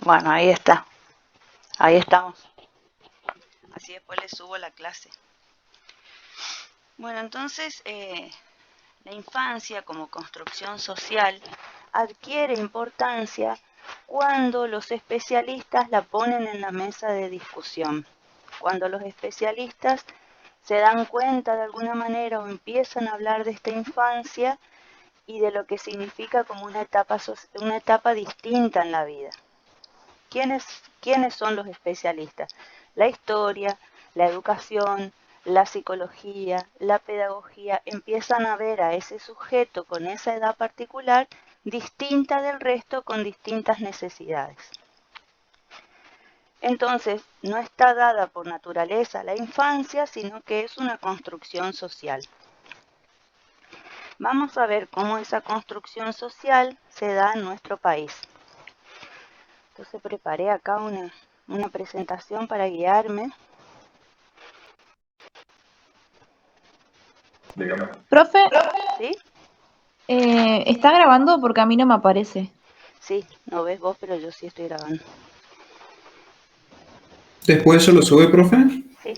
Bueno, ahí está. Ahí estamos. Así después le subo la clase. Bueno, entonces la infancia como construcción social adquiere importancia cuando los especialistas la ponen en la mesa de discusión. Cuando los especialistas se dan cuenta de alguna manera o empiezan a hablar de esta infancia y de lo que significa como una etapa distinta en la vida. ¿Quiénes son los especialistas? La historia, la educación, la psicología, la pedagogía empiezan a ver a ese sujeto con esa edad particular distinta del resto con distintas necesidades. Entonces, no está dada por naturaleza la infancia, sino que es una construcción social. Vamos a ver cómo esa construcción social se da en nuestro país. Entonces preparé acá una presentación para guiarme. Dígame. Profe, ¿Sí? ¿está grabando? Porque a mí no me aparece. Sí, no ves vos, pero yo sí estoy grabando. Después se lo sube, profe. Sí.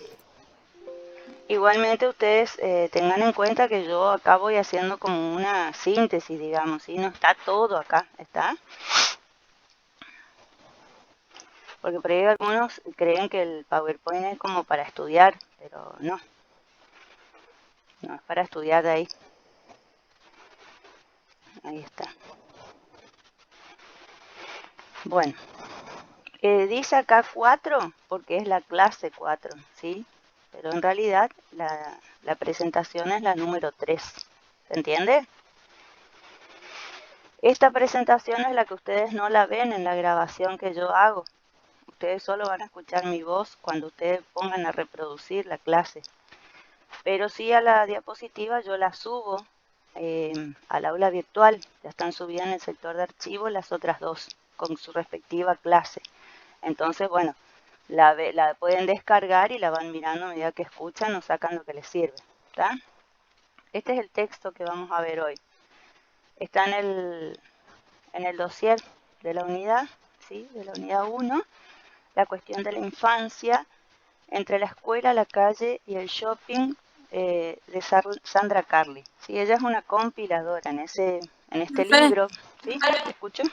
Igualmente ustedes tengan en cuenta que yo acá voy haciendo como una síntesis, digamos, ¿sí? No está todo acá, ¿está? Porque por ahí algunos creen que el PowerPoint es como para estudiar, pero no. No es para estudiar de ahí. Ahí está. Bueno, dice acá 4 porque es la clase 4, ¿sí? Pero en realidad la presentación es la número 3. ¿Se entiende? Esta presentación es la que ustedes no la ven en la grabación que yo hago. Ustedes solo van a escuchar mi voz cuando ustedes pongan a reproducir la clase. Pero sí a la diapositiva yo la subo al aula virtual. Ya están subidas en el sector de archivos las otras dos con su respectiva clase. Entonces, bueno, la pueden descargar y la van mirando a medida que escuchan o sacan lo que les sirve. ¿Está? Este es el texto que vamos a ver hoy. Está en el dossier de la unidad, ¿sí? De la unidad 1, la cuestión de la infancia entre la escuela, la calle y el shopping de Sandra Carli. ¿Sí? Ella es una compiladora en este Profe, libro. ¿Sí? ¿Me escucho?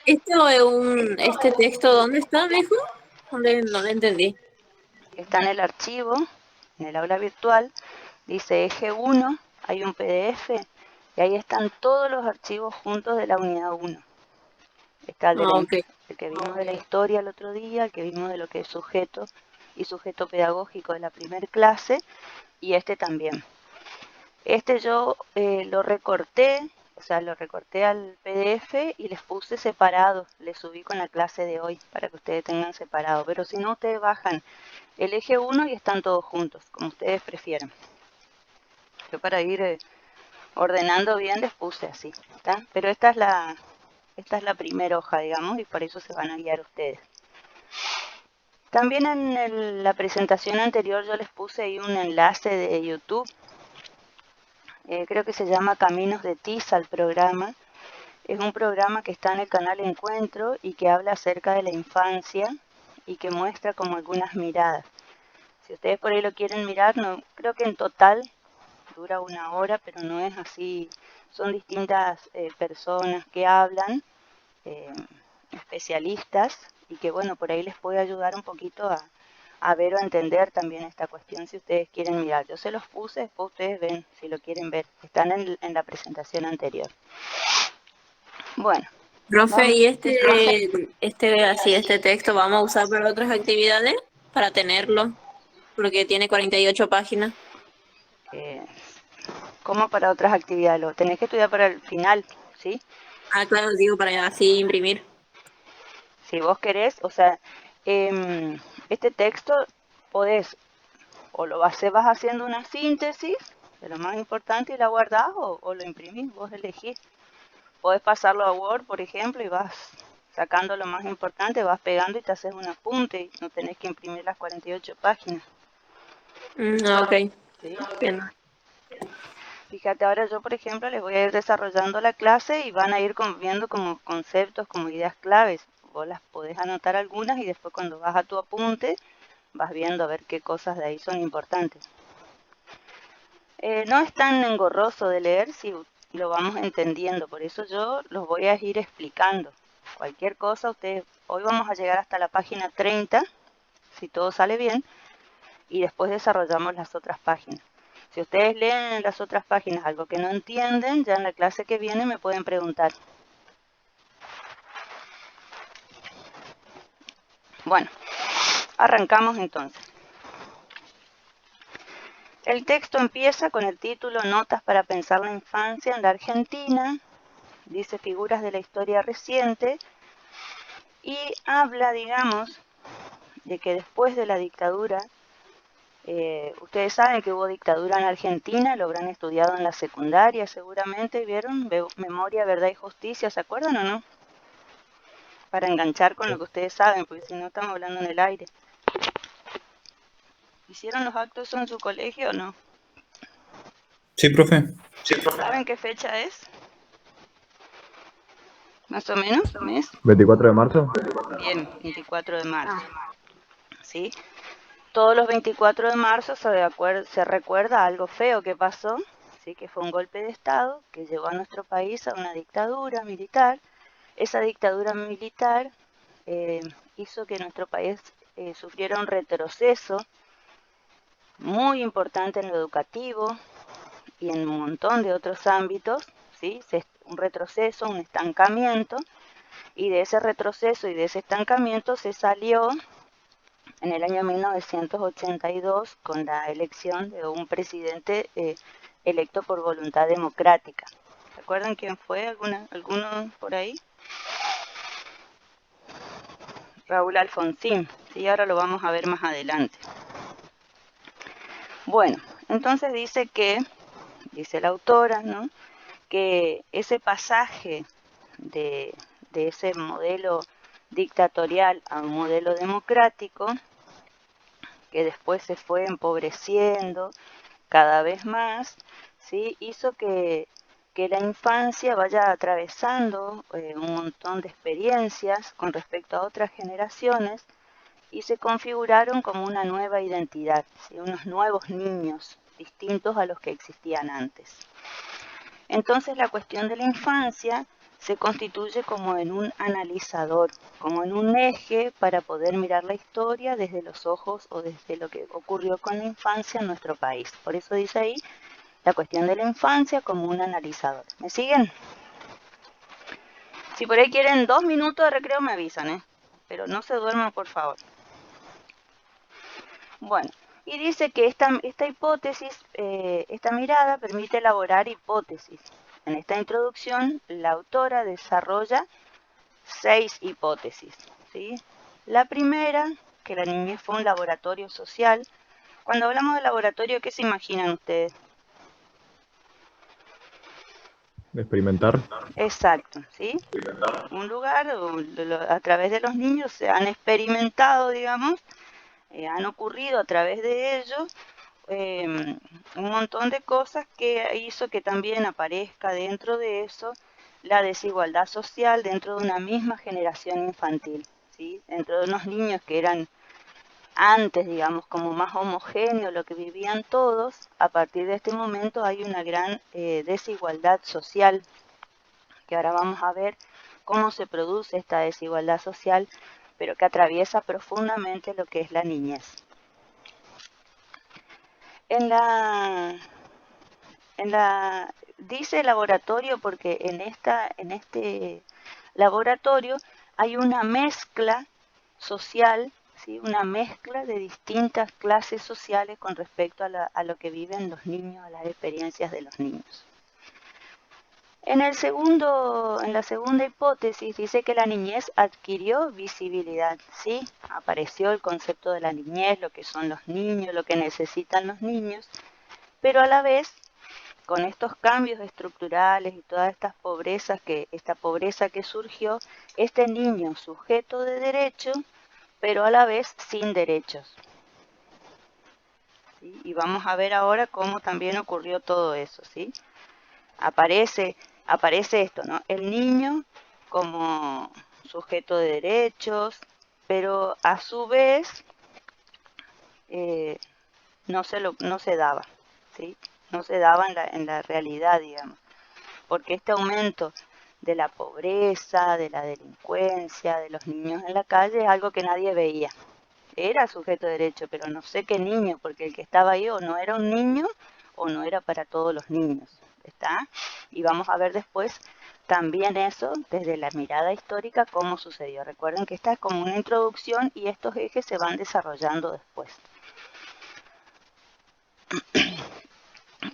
este texto, ¿dónde está, me dijo? No entendí. Está en el archivo, en el aula virtual, dice eje 1, hay un PDF y ahí están todos los archivos juntos de la unidad 1. Está Ok. el que vimos de la historia el otro día, el que vimos de lo que es sujeto y sujeto pedagógico de la primer clase, y este también. Este yo lo recorté, o sea, lo recorté al PDF y les puse separados, les subí con la clase de hoy para que ustedes tengan separado, pero si no ustedes bajan el eje 1 y están todos juntos, como ustedes prefieran. Yo para ir ordenando bien les puse así, ¿está? Pero esta es la primera hoja, digamos, y por eso se van a guiar ustedes. También en la presentación anterior yo les puse ahí un enlace de YouTube. Creo que se llama Caminos de Tiza el programa. Es un programa que está en el canal Encuentro y que habla acerca de la infancia y que muestra como algunas miradas. Si ustedes por ahí lo quieren mirar, no, creo que en total dura 1 hora, pero no es así. Son distintas personas que hablan, eh, especialistas, y que bueno, por ahí les puede ayudar un poquito a ver o a entender también esta cuestión si ustedes quieren mirar. Yo se los puse, después ustedes ven si lo quieren ver. Están en la presentación anterior. Bueno, Profe, vamos. ¿y este texto vamos a usar para otras actividades? Para tenerlo, porque tiene 48 páginas. Eh, como para otras actividades, lo tenés que estudiar para el final, ¿sí? Ah, claro, digo, para así imprimir. Si vos querés, o sea, este texto podés, o vas haciendo una síntesis de lo más importante y la guardás, o lo imprimís, vos elegís. Podés pasarlo a Word, por ejemplo, y vas sacando lo más importante, vas pegando y te haces un apunte y no tenés que imprimir las 48 páginas. Ok. ¿Sí? Bien. Fíjate, ahora yo, por ejemplo, les voy a ir desarrollando la clase y van a ir viendo como conceptos, como ideas claves. vos las podés anotar algunas y después cuando vas a tu apunte vas viendo a ver qué cosas de ahí son importantes. No es tan engorroso de leer si lo vamos entendiendo, por eso yo los voy a ir explicando. Cualquier cosa, ustedes, hoy vamos a llegar hasta la página 30, si todo sale bien, y después desarrollamos las otras páginas. Si ustedes leen en las otras páginas algo que no entienden, ya en la clase que viene me pueden preguntar. Bueno, arrancamos entonces. El texto empieza con el título Notas para pensar la infancia en la Argentina, dice figuras de la historia reciente, y habla, digamos, de que después de la dictadura, ustedes saben que hubo dictadura en Argentina, lo habrán estudiado en la secundaria seguramente, ¿vieron? Memoria, Verdad y Justicia, ¿se acuerdan o no? Para enganchar con lo que ustedes saben, porque si no estamos hablando en el aire. ¿Hicieron los actos en su colegio o no? Sí, profe. ¿Saben qué fecha es? ¿Más o menos? ¿Mes? 24 de marzo. Bien, 24 de marzo. ¿Sí? Todos los 24 de marzo se recuerda algo feo que pasó, ¿sí? Que fue un golpe de Estado que llevó a nuestro país a una dictadura militar. Esa dictadura militar hizo que nuestro país sufriera un retroceso muy importante en lo educativo y en un montón de otros ámbitos, ¿sí? Un retroceso, un estancamiento, y de ese retroceso y de ese estancamiento se salió en el año 1982 con la elección de un presidente electo por voluntad democrática. ¿Recuerdan quién fue? ¿Alguno por ahí? Raúl Alfonsín, y ahora lo vamos a ver más adelante. Bueno, entonces dice la autora, ¿no?, que ese pasaje de ese modelo dictatorial a un modelo democrático, que después se fue empobreciendo cada vez más, ¿sí?, hizo que la infancia vaya atravesando un montón de experiencias con respecto a otras generaciones y se configuraron como una nueva identidad, ¿sí?, unos nuevos niños distintos a los que existían antes. Entonces la cuestión de la infancia se constituye como en un analizador, como en un eje para poder mirar la historia desde los ojos o desde lo que ocurrió con la infancia en nuestro país. Por eso dice ahí la cuestión de la infancia como un analizador. ¿Me siguen? Si por ahí quieren 2 minutos de recreo me avisan, pero no se duerman, por favor. Bueno, y dice que esta hipótesis, esta mirada permite elaborar hipótesis. En esta introducción, la autora desarrolla 6 hipótesis, ¿sí? La primera, que la niñez fue un laboratorio social. Cuando hablamos de laboratorio, ¿qué se imaginan ustedes? Experimentar. Exacto, ¿sí? Un lugar a través de los niños se han experimentado, digamos, han ocurrido a través de ellos un montón de cosas que hizo que también aparezca dentro de eso la desigualdad social dentro de una misma generación infantil, ¿sí? Dentro de unos niños que eran antes, digamos, como más homogéneos, lo que vivían todos, a partir de este momento hay una gran desigualdad social, que ahora vamos a ver cómo se produce esta desigualdad social, pero que atraviesa profundamente lo que es la niñez. Dice laboratorio porque en este laboratorio hay una mezcla social, ¿sí?, una mezcla de distintas clases sociales con respecto a lo que viven los niños, a las experiencias de los niños. En la segunda hipótesis dice que la niñez adquirió visibilidad, ¿sí? Apareció el concepto de la niñez, lo que son los niños, lo que necesitan los niños, pero a la vez, con estos cambios estructurales y todas esta pobreza que surgió, este niño sujeto de derecho, pero a la vez sin derechos. ¿Sí? Y vamos a ver ahora cómo también ocurrió todo eso, ¿sí? Aparece esto, ¿no? El niño como sujeto de derechos, pero a su vez no se daba, ¿sí? No se daba en la realidad, digamos, porque este aumento de la pobreza, de la delincuencia, de los niños en la calle es algo que nadie veía. Era sujeto de derecho, pero no sé qué niño, porque el que estaba ahí o no era un niño o no era para todos los niños, ¿está? Y vamos a ver después también eso desde la mirada histórica cómo sucedió. Recuerden que esta es como una introducción y estos ejes se van desarrollando después.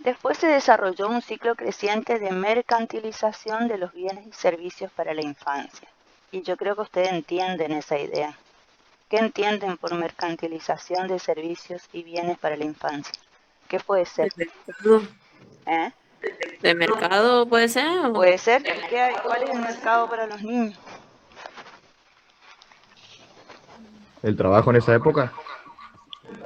Después se desarrolló un ciclo creciente de mercantilización de los bienes y servicios para la infancia. Y yo creo que ustedes entienden esa idea. ¿Qué entienden por mercantilización de servicios y bienes para la infancia? ¿Qué puede ser? ¿De mercado? ¿Eh? ¿De mercado puede ser? ¿Puede ser? ¿Qué hay? ¿Cuál es el mercado para los niños? ¿El trabajo en esa época?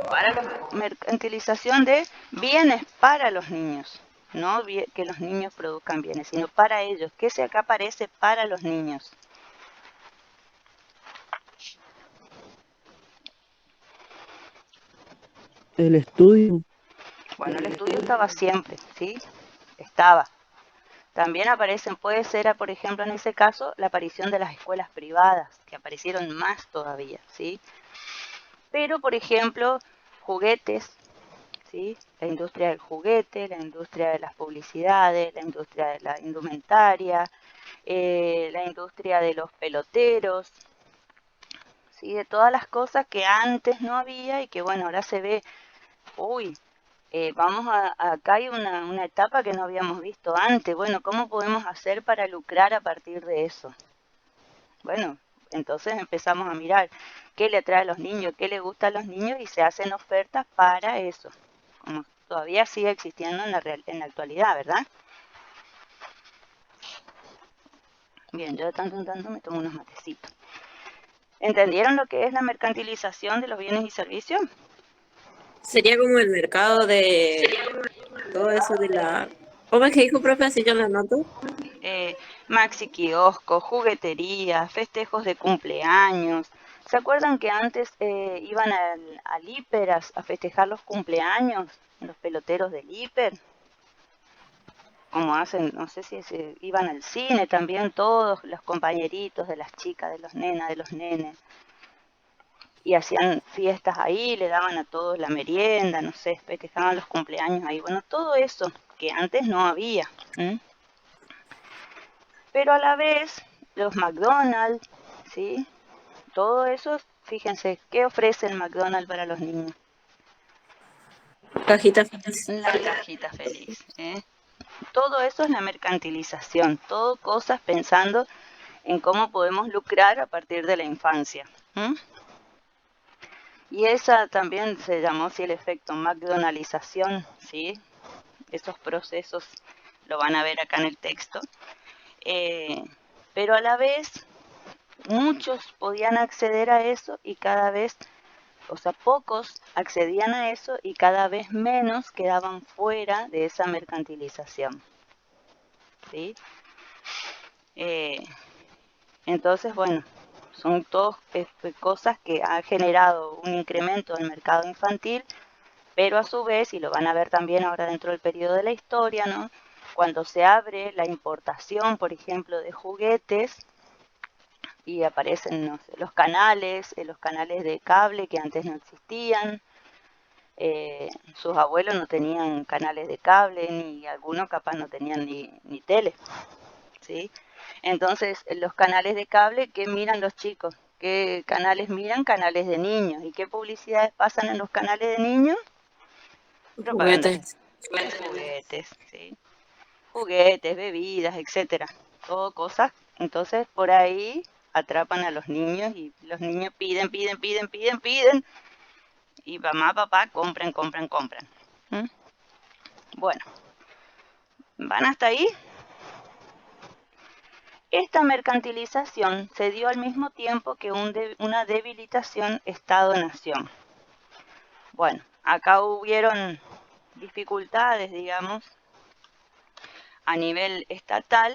Para la mercantilización de bienes para los niños. No que los niños produzcan bienes, sino para ellos. ¿Qué se acá aparece para los niños? El estudio. Bueno, el estudio estaba siempre, ¿sí? Estaba. También aparecen, puede ser, por ejemplo, en ese caso, la aparición de las escuelas privadas, que aparecieron más todavía, ¿sí? Pero, por ejemplo, juguetes, ¿sí? La industria del juguete, la industria de las publicidades, la industria de la indumentaria, la industria de los peloteros, ¿sí? De todas las cosas que antes no había y que, bueno, ahora se ve, uy, acá hay una etapa que no habíamos visto antes. Bueno, ¿cómo podemos hacer para lucrar a partir de eso? Bueno, entonces empezamos a mirar qué le atrae a los niños, qué le gusta a los niños y se hacen ofertas para eso, como todavía sigue existiendo en la actualidad, ¿verdad? Bien, yo de tanto en tanto me tomo unos matecitos. ¿Entendieron lo que es la mercantilización de los bienes y servicios? Sería como el mercado de todo eso de la... ¿Cómo es que dijo, profe? Así yo lo anoto. Maxi kioscos, juguetería, festejos de cumpleaños. ¿Se acuerdan que antes iban al hiper a festejar los cumpleaños? Los peloteros del hiper. Como hacen, no sé si iban al cine también todos, los compañeritos de las chicas, de los nenas, de los nenes. Y hacían fiestas ahí, le daban a todos la merienda, no sé, festejaban los cumpleaños ahí. Bueno, todo eso que antes no había. Pero a la vez, los McDonald's, ¿sí? Todo eso, fíjense, ¿qué ofrece el McDonald's para los niños? Cajita feliz. La cajita feliz, ¿eh? Todo eso es la mercantilización, todo cosas pensando en cómo podemos lucrar a partir de la infancia. Y esa también se llamó así el efecto McDonaldización, ¿sí? Esos procesos lo van a ver acá en el texto. Pero a la vez, muchos podían acceder a eso y cada vez, o sea, pocos accedían a eso y cada vez menos quedaban fuera de esa mercantilización, ¿sí? Entonces, bueno, son todas cosas que han generado un incremento del mercado infantil, pero a su vez, y lo van a ver también ahora dentro del periodo de la historia, ¿no? Cuando se abre la importación, por ejemplo, de juguetes, y aparecen, no sé, los canales de cable que antes no existían. Sus abuelos no tenían canales de cable, ni algunos capaz no tenían ni tele, ¿sí? Entonces, los canales de cable, ¿qué miran los chicos? ¿Qué canales miran? Canales de niños. ¿Y qué publicidades pasan en los canales de niños? Propaganda. Juguetes. Juguetes, ¿sí? Juguetes, bebidas, etcétera. Todo cosas. Entonces, por ahí atrapan a los niños y los niños piden. Y mamá, papá, compran. Bueno, ¿van hasta ahí? Esta mercantilización se dio al mismo tiempo que una debilitación Estado-Nación. Bueno, acá hubieron dificultades, digamos, a nivel estatal,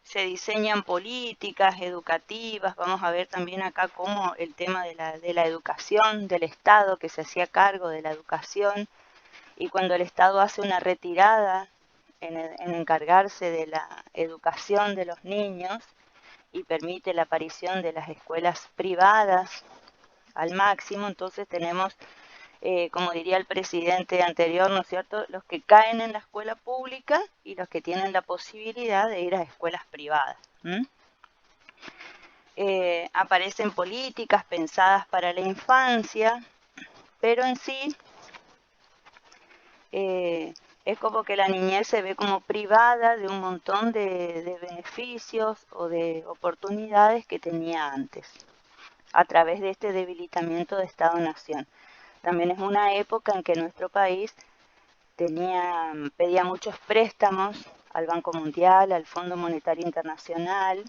se diseñan políticas educativas. Vamos a ver también acá cómo el tema de la educación, del Estado que se hacía cargo de la educación, y cuando el Estado hace una retirada en encargarse de la educación de los niños y permite la aparición de las escuelas privadas al máximo, entonces tenemos, como diría el presidente anterior, ¿no es cierto?, los que caen en la escuela pública y los que tienen la posibilidad de ir a escuelas privadas. Aparecen políticas pensadas para la infancia, pero en sí es como que la niñez se ve como privada de un montón de beneficios o de oportunidades que tenía antes, a través de este debilitamiento de Estado-Nación. También es una época en que nuestro país pedía muchos préstamos al Banco Mundial, al Fondo Monetario Internacional,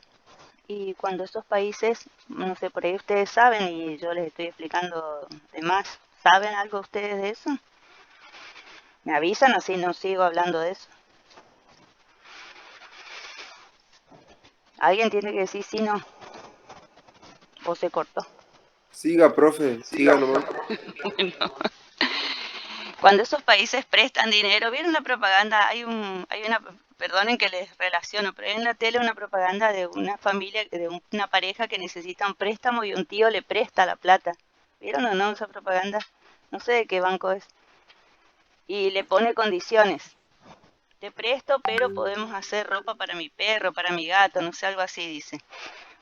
y cuando esos países, no sé, por ahí ustedes saben, y yo les estoy explicando de más, ¿saben algo ustedes de eso? ¿Me avisan así no sigo hablando de eso? ¿Alguien tiene que decir sí, no? ¿O se cortó? Siga, profe, siga nomás. Bueno, cuando esos países prestan dinero, ¿vieron la propaganda? Hay una, perdonen que les relaciono, pero hay en la tele una propaganda de una familia, de una pareja que necesita un préstamo y un tío le presta la plata. ¿Vieron o no esa propaganda? No sé de qué banco es. Y le pone condiciones. Te presto, pero podemos hacer ropa para mi perro, para mi gato, no sé, algo así dice.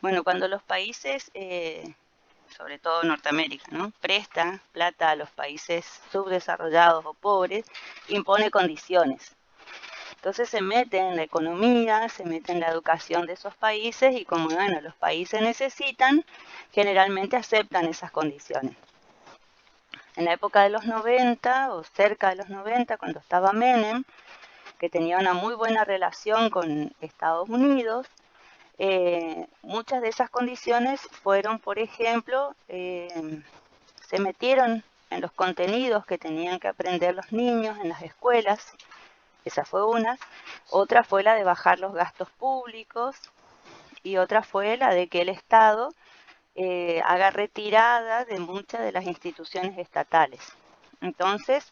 Bueno, cuando los países, sobre todo Norteamérica, ¿no?, presta plata a los países subdesarrollados o pobres, impone condiciones. Entonces se mete en la economía, se mete en la educación de esos países y como bueno, los países necesitan, generalmente aceptan esas condiciones. En la época de los 90 o cerca de los 90, cuando estaba Menem, que tenía una muy buena relación con Estados Unidos, muchas de esas condiciones fueron, por ejemplo, se metieron en los contenidos que tenían que aprender los niños en las escuelas. Esa fue una. Otra fue la de bajar los gastos públicos y otra fue la de que el Estado haga retirada de muchas de las instituciones estatales. Entonces,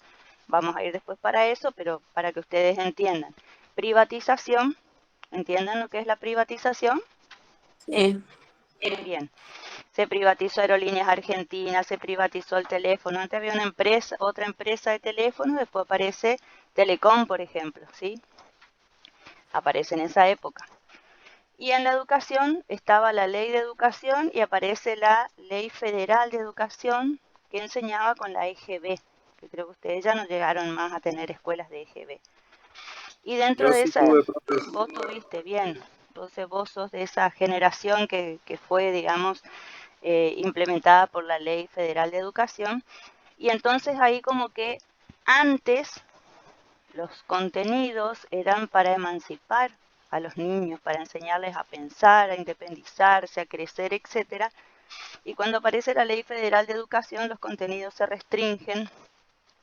vamos a ir después para eso, pero para que ustedes entiendan. Privatización, ¿entiendan lo que es la privatización? Sí. Bien. Se privatizó Aerolíneas Argentinas, se privatizó el teléfono. Antes había una empresa, otra empresa de teléfono, después aparece Telecom, por ejemplo, ¿sí? Aparece en esa época. Y en la educación estaba la ley de educación y aparece la ley federal de educación que enseñaba con la EGB, que creo que ustedes ya no llegaron más a tener escuelas de EGB. Y dentro Yo de sí esa, tuve, profe. vos tuviste, bien, entonces vos sos de esa generación que fue, digamos, implementada por la Ley Federal de Educación, y entonces ahí como que antes los contenidos eran para emancipar a los niños, para enseñarles a pensar, a independizarse, a crecer, etcétera. Y cuando aparece la Ley Federal de Educación, los contenidos se restringen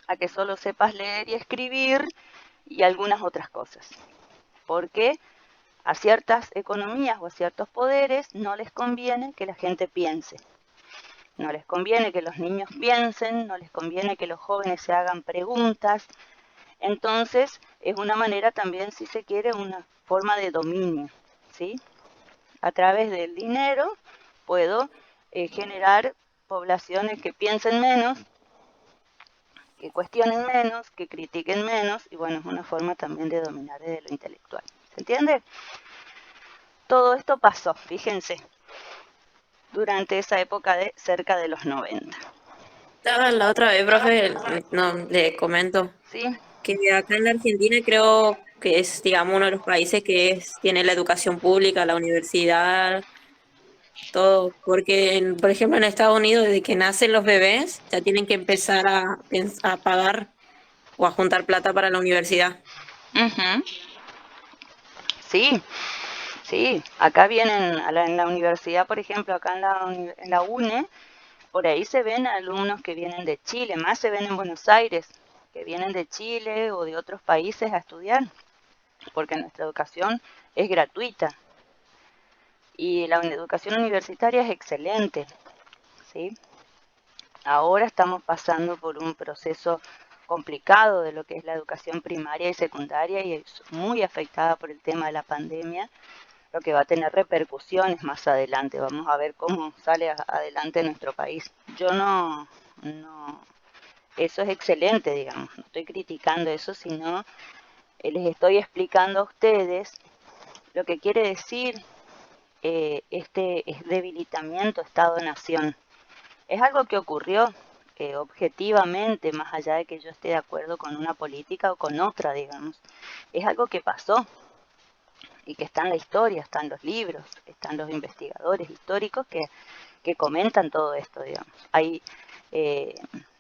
a que solo sepas leer y escribir y algunas otras cosas. Porque a ciertas economías o a ciertos poderes no les conviene que la gente piense. No les conviene que los niños piensen, no les conviene que los jóvenes se hagan preguntas. Entonces, es una manera también, si se quiere, una forma de dominio, ¿sí? A través del dinero puedo generar poblaciones que piensen menos, que cuestionen menos, que critiquen menos, y bueno, es una forma también de dominar desde lo intelectual. ¿Se entiende? Todo esto pasó, fíjense, durante esa época de cerca de los 90. La otra vez, profe, no, le comento ¿Sí? que acá en la Argentina creo que es, digamos, uno de los países que tiene la educación pública, la universidad, todo, porque, por ejemplo, en Estados Unidos, desde que nacen los bebés, ya tienen que empezar a pagar o a juntar plata para la universidad. Uh-huh. Sí, sí. Acá vienen en la universidad, por ejemplo, acá en la UNE, por ahí se ven alumnos que vienen de Chile, más se ven en Buenos Aires, que vienen de Chile o de otros países a estudiar, porque nuestra educación es gratuita. Y la educación universitaria es excelente, ¿sí? Ahora estamos pasando por un proceso complicado de lo que es la educación primaria y secundaria y es muy afectada por el tema de la pandemia, lo que va a tener repercusiones más adelante. Vamos a ver cómo sale adelante nuestro país. Yo no, eso es excelente, digamos, no estoy criticando eso, sino les estoy explicando a ustedes lo que quiere decir este debilitamiento Estado-Nación. Es algo que ocurrió objetivamente, más allá de que yo esté de acuerdo con una política o con otra, digamos. Es algo que pasó y que está en la historia, está en los libros, están los investigadores históricos que comentan todo esto, digamos. Hay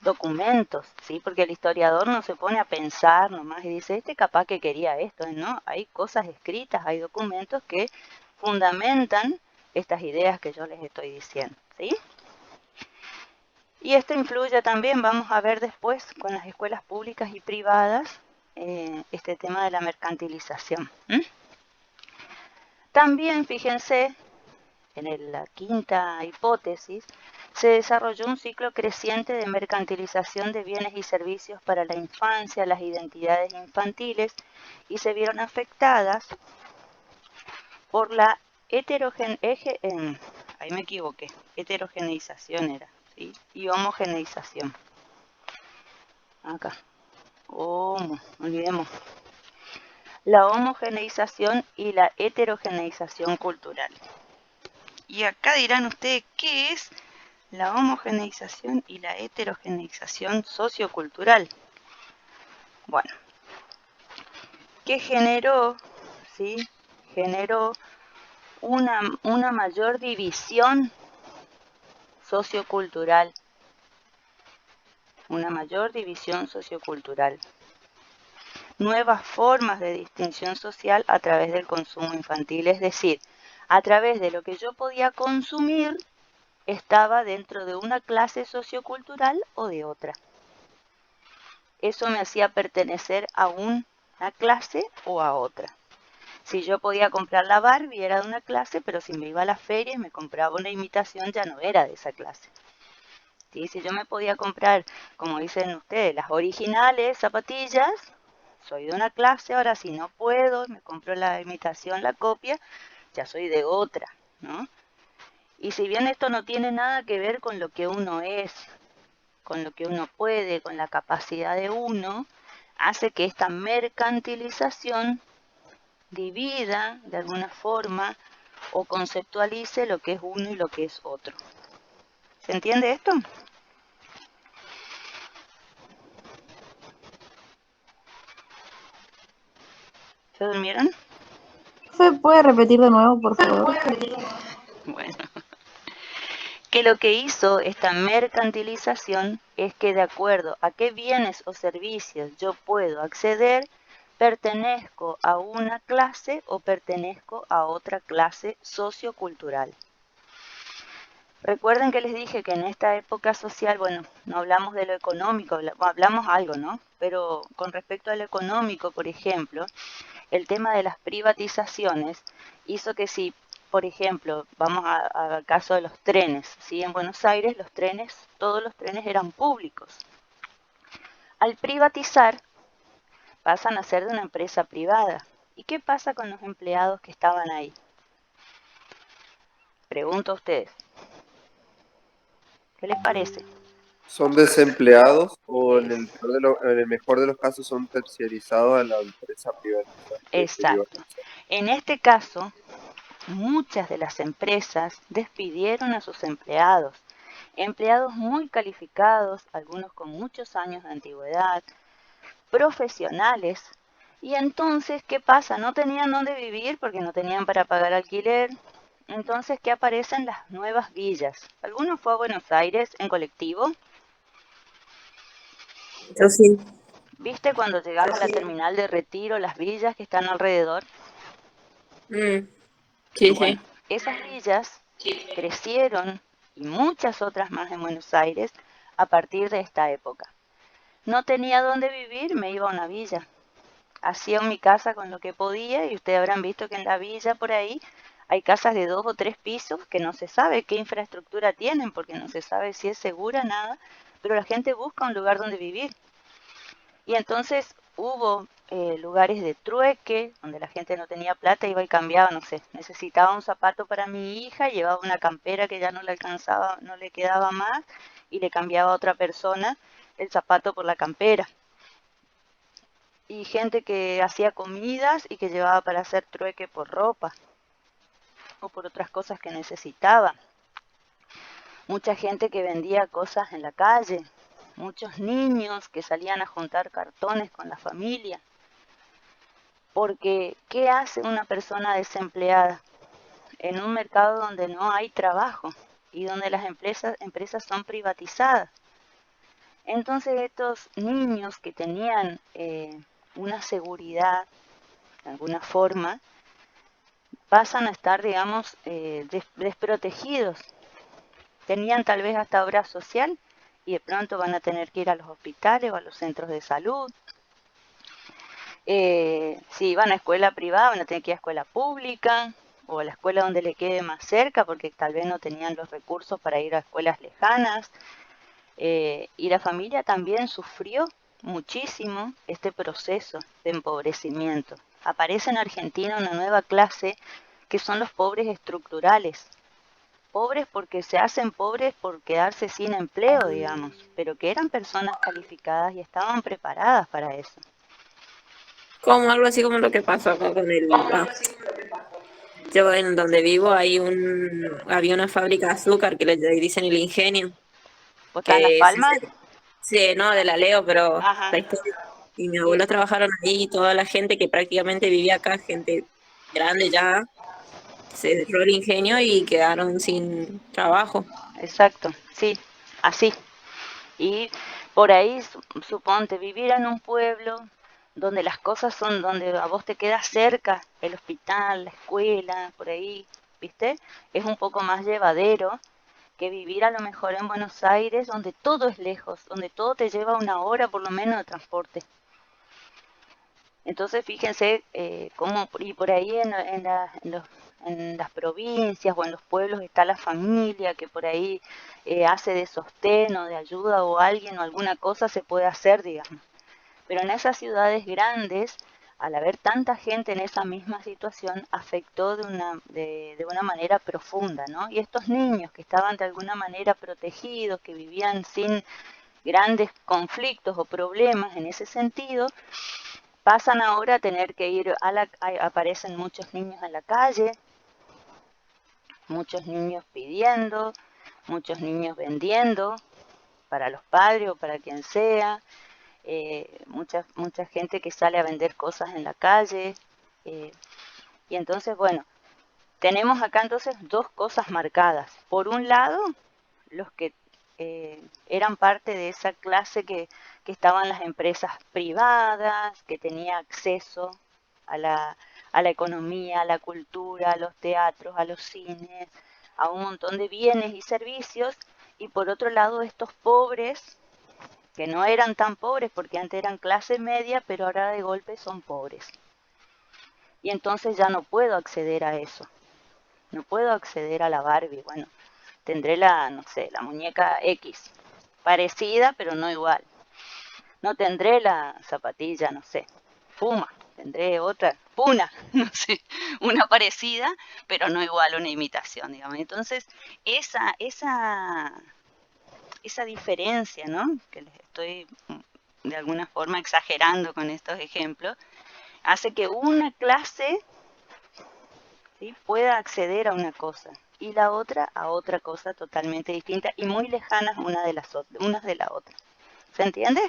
documentos, ¿sí? Porque el historiador no se pone a pensar nomás y dice, este capaz que quería esto, ¿no? Hay cosas escritas, hay documentos que fundamentan estas ideas que yo les estoy diciendo, ¿sí? Y esto influye también, vamos a ver después, con las escuelas públicas y privadas, este tema de la mercantilización. También, fíjense, en la quinta hipótesis, se desarrolló un ciclo creciente de mercantilización de bienes y servicios para la infancia, las identidades infantiles, y se vieron afectadas por la heterogeneización era, ¿sí? Y homogeneización. Acá, olvidemos. La homogeneización y la heterogeneización cultural. Y acá dirán ustedes, ¿qué es la homogeneización y la heterogeneización sociocultural? Bueno, ¿qué generó? ¿Sí? Generó una mayor división sociocultural. Una mayor división sociocultural. Nuevas formas de distinción social a través del consumo infantil, es decir, a través de lo que yo podía consumir, estaba dentro de una clase sociocultural o de otra. Eso me hacía pertenecer a una clase o a otra. Si yo podía comprar la Barbie era de una clase, pero si me iba a la feria y me compraba una imitación ya no era de esa clase. ¿Sí? Si yo me podía comprar, como dicen ustedes, las originales zapatillas, soy de una clase, ahora si no puedo, me compro la imitación, la copia, ya soy de otra, ¿no? Y si bien esto no tiene nada que ver con lo que uno es, con lo que uno puede, con la capacidad de uno, hace que esta mercantilización divida de alguna forma o conceptualice lo que es uno y lo que es otro. ¿Se entiende esto? ¿Se durmieron? ¿Se puede repetir de nuevo, por favor? Bueno, que lo que hizo esta mercantilización es que de acuerdo a qué bienes o servicios yo puedo acceder, pertenezco a una clase o pertenezco a otra clase sociocultural. Recuerden que les dije que en esta época social, bueno, no hablamos de lo económico, hablamos algo, ¿no? Pero con respecto a lo económico, por ejemplo, el tema de las privatizaciones hizo que si, por ejemplo, vamos al caso de los trenes, ¿sí? En Buenos Aires los trenes, todos los trenes eran públicos. Al privatizar, pasan a ser de una empresa privada. ¿Y qué pasa con los empleados que estaban ahí? Pregunto a ustedes. ¿Qué les parece? ¿Son desempleados o en el mejor de los casos son terciarizados a la empresa privada? Exacto. En este caso, muchas de las empresas despidieron a sus empleados muy calificados, algunos con muchos años de antigüedad, profesionales. Y entonces, ¿qué pasa? No tenían dónde vivir porque no tenían para pagar alquiler. Entonces, ¿qué aparecen las nuevas villas? ¿Alguno fue a Buenos Aires en colectivo? Yo sí. ¿Viste cuando llegás a la terminal de Retiro, las villas que están alrededor? Sí, Bueno, sí. esas villas crecieron y muchas otras más en Buenos Aires a partir de esta época. No tenía dónde vivir, me iba a una villa. Hacía en mi casa con lo que podía y ustedes habrán visto que en la villa por ahí Hay casas de 2 o 3 pisos que no se sabe qué infraestructura tienen, porque no se sabe si es segura, nada, pero la gente busca un lugar donde vivir. Y entonces hubo lugares de trueque, donde la gente no tenía plata, iba y cambiaba, no sé, necesitaba un zapato para mi hija, llevaba una campera que ya no le alcanzaba, no le quedaba más, y le cambiaba a otra persona el zapato por la campera. Y gente que hacía comidas y que llevaba para hacer trueque por ropa o por otras cosas que necesitaba. Mucha gente que vendía cosas en la calle, muchos niños que salían a juntar cartones con la familia. Porque, ¿qué hace una persona desempleada en un mercado donde no hay trabajo y donde las empresas son privatizadas? Entonces estos niños que tenían una seguridad, de alguna forma, pasan a estar, digamos, desprotegidos. Tenían tal vez hasta obra social y de pronto van a tener que ir a los hospitales o a los centros de salud. Si van a escuela privada, van a tener que ir a escuela pública o a la escuela donde le quede más cerca, porque tal vez no tenían los recursos para ir a escuelas lejanas. Y la familia también sufrió muchísimo este proceso de empobrecimiento. Aparece en Argentina una nueva clase que son los pobres estructurales. Pobres porque se hacen pobres por quedarse sin empleo, digamos, pero que eran personas calificadas y estaban preparadas para eso. Como algo así como lo que pasó acá con yo en donde vivo había una fábrica de azúcar que le dicen el Ingenio, ¿Vos estás en Las que Palmas? sí, no, de la Leo, pero Ajá, la historia. Y mis sí, abuelos trabajaron ahí y toda la gente que prácticamente vivía acá, gente grande ya, se cerró el ingenio y quedaron sin trabajo. exacto, sí, así. Y por ahí, suponte, vivir en un pueblo donde las cosas son, donde a vos te queda cerca el hospital, la escuela, por ahí, ¿viste? Es un poco más llevadero que vivir a lo mejor en Buenos Aires, donde todo es lejos, donde todo te lleva 1 hora por lo menos de transporte. Entonces fíjense cómo, y por ahí en las provincias o en los pueblos está la familia que por ahí hace de sostén o de ayuda o alguien o alguna cosa se puede hacer, digamos. Pero en esas ciudades grandes, al haber tanta gente en esa misma situación, afectó de una manera profunda, ¿no? Y estos niños que estaban de alguna manera protegidos, que vivían sin grandes conflictos o problemas en ese sentido, pasan ahora a tener que ir aparecen muchos niños en la calle, muchos niños pidiendo, muchos niños vendiendo para los padres o para quien sea, mucha gente que sale a vender cosas en la calle. Y entonces, bueno, tenemos acá entonces dos cosas marcadas. Por un lado, los que eran parte de esa clase que estaban en las empresas privadas, que tenía acceso a a la economía, a la cultura, a los teatros, a los cines, a un montón de bienes y servicios, y por otro lado estos pobres, que no eran tan pobres porque antes eran clase media, pero ahora de golpe son pobres. Y entonces ya no puedo acceder a eso, no puedo acceder a la Barbie, bueno, tendré no sé, la muñeca X, parecida pero no igual. No tendré la zapatilla, no sé, Puma, tendré otra, Puna, no sé, una parecida pero no igual, una imitación, digamos. Entonces, esa diferencia, ¿no? Que les estoy de alguna forma exagerando con estos ejemplos, hace que una clase, ¿sí?, pueda acceder a una cosa y la otra a otra cosa totalmente distinta y muy lejanas unas de la otra. ¿Se entiende?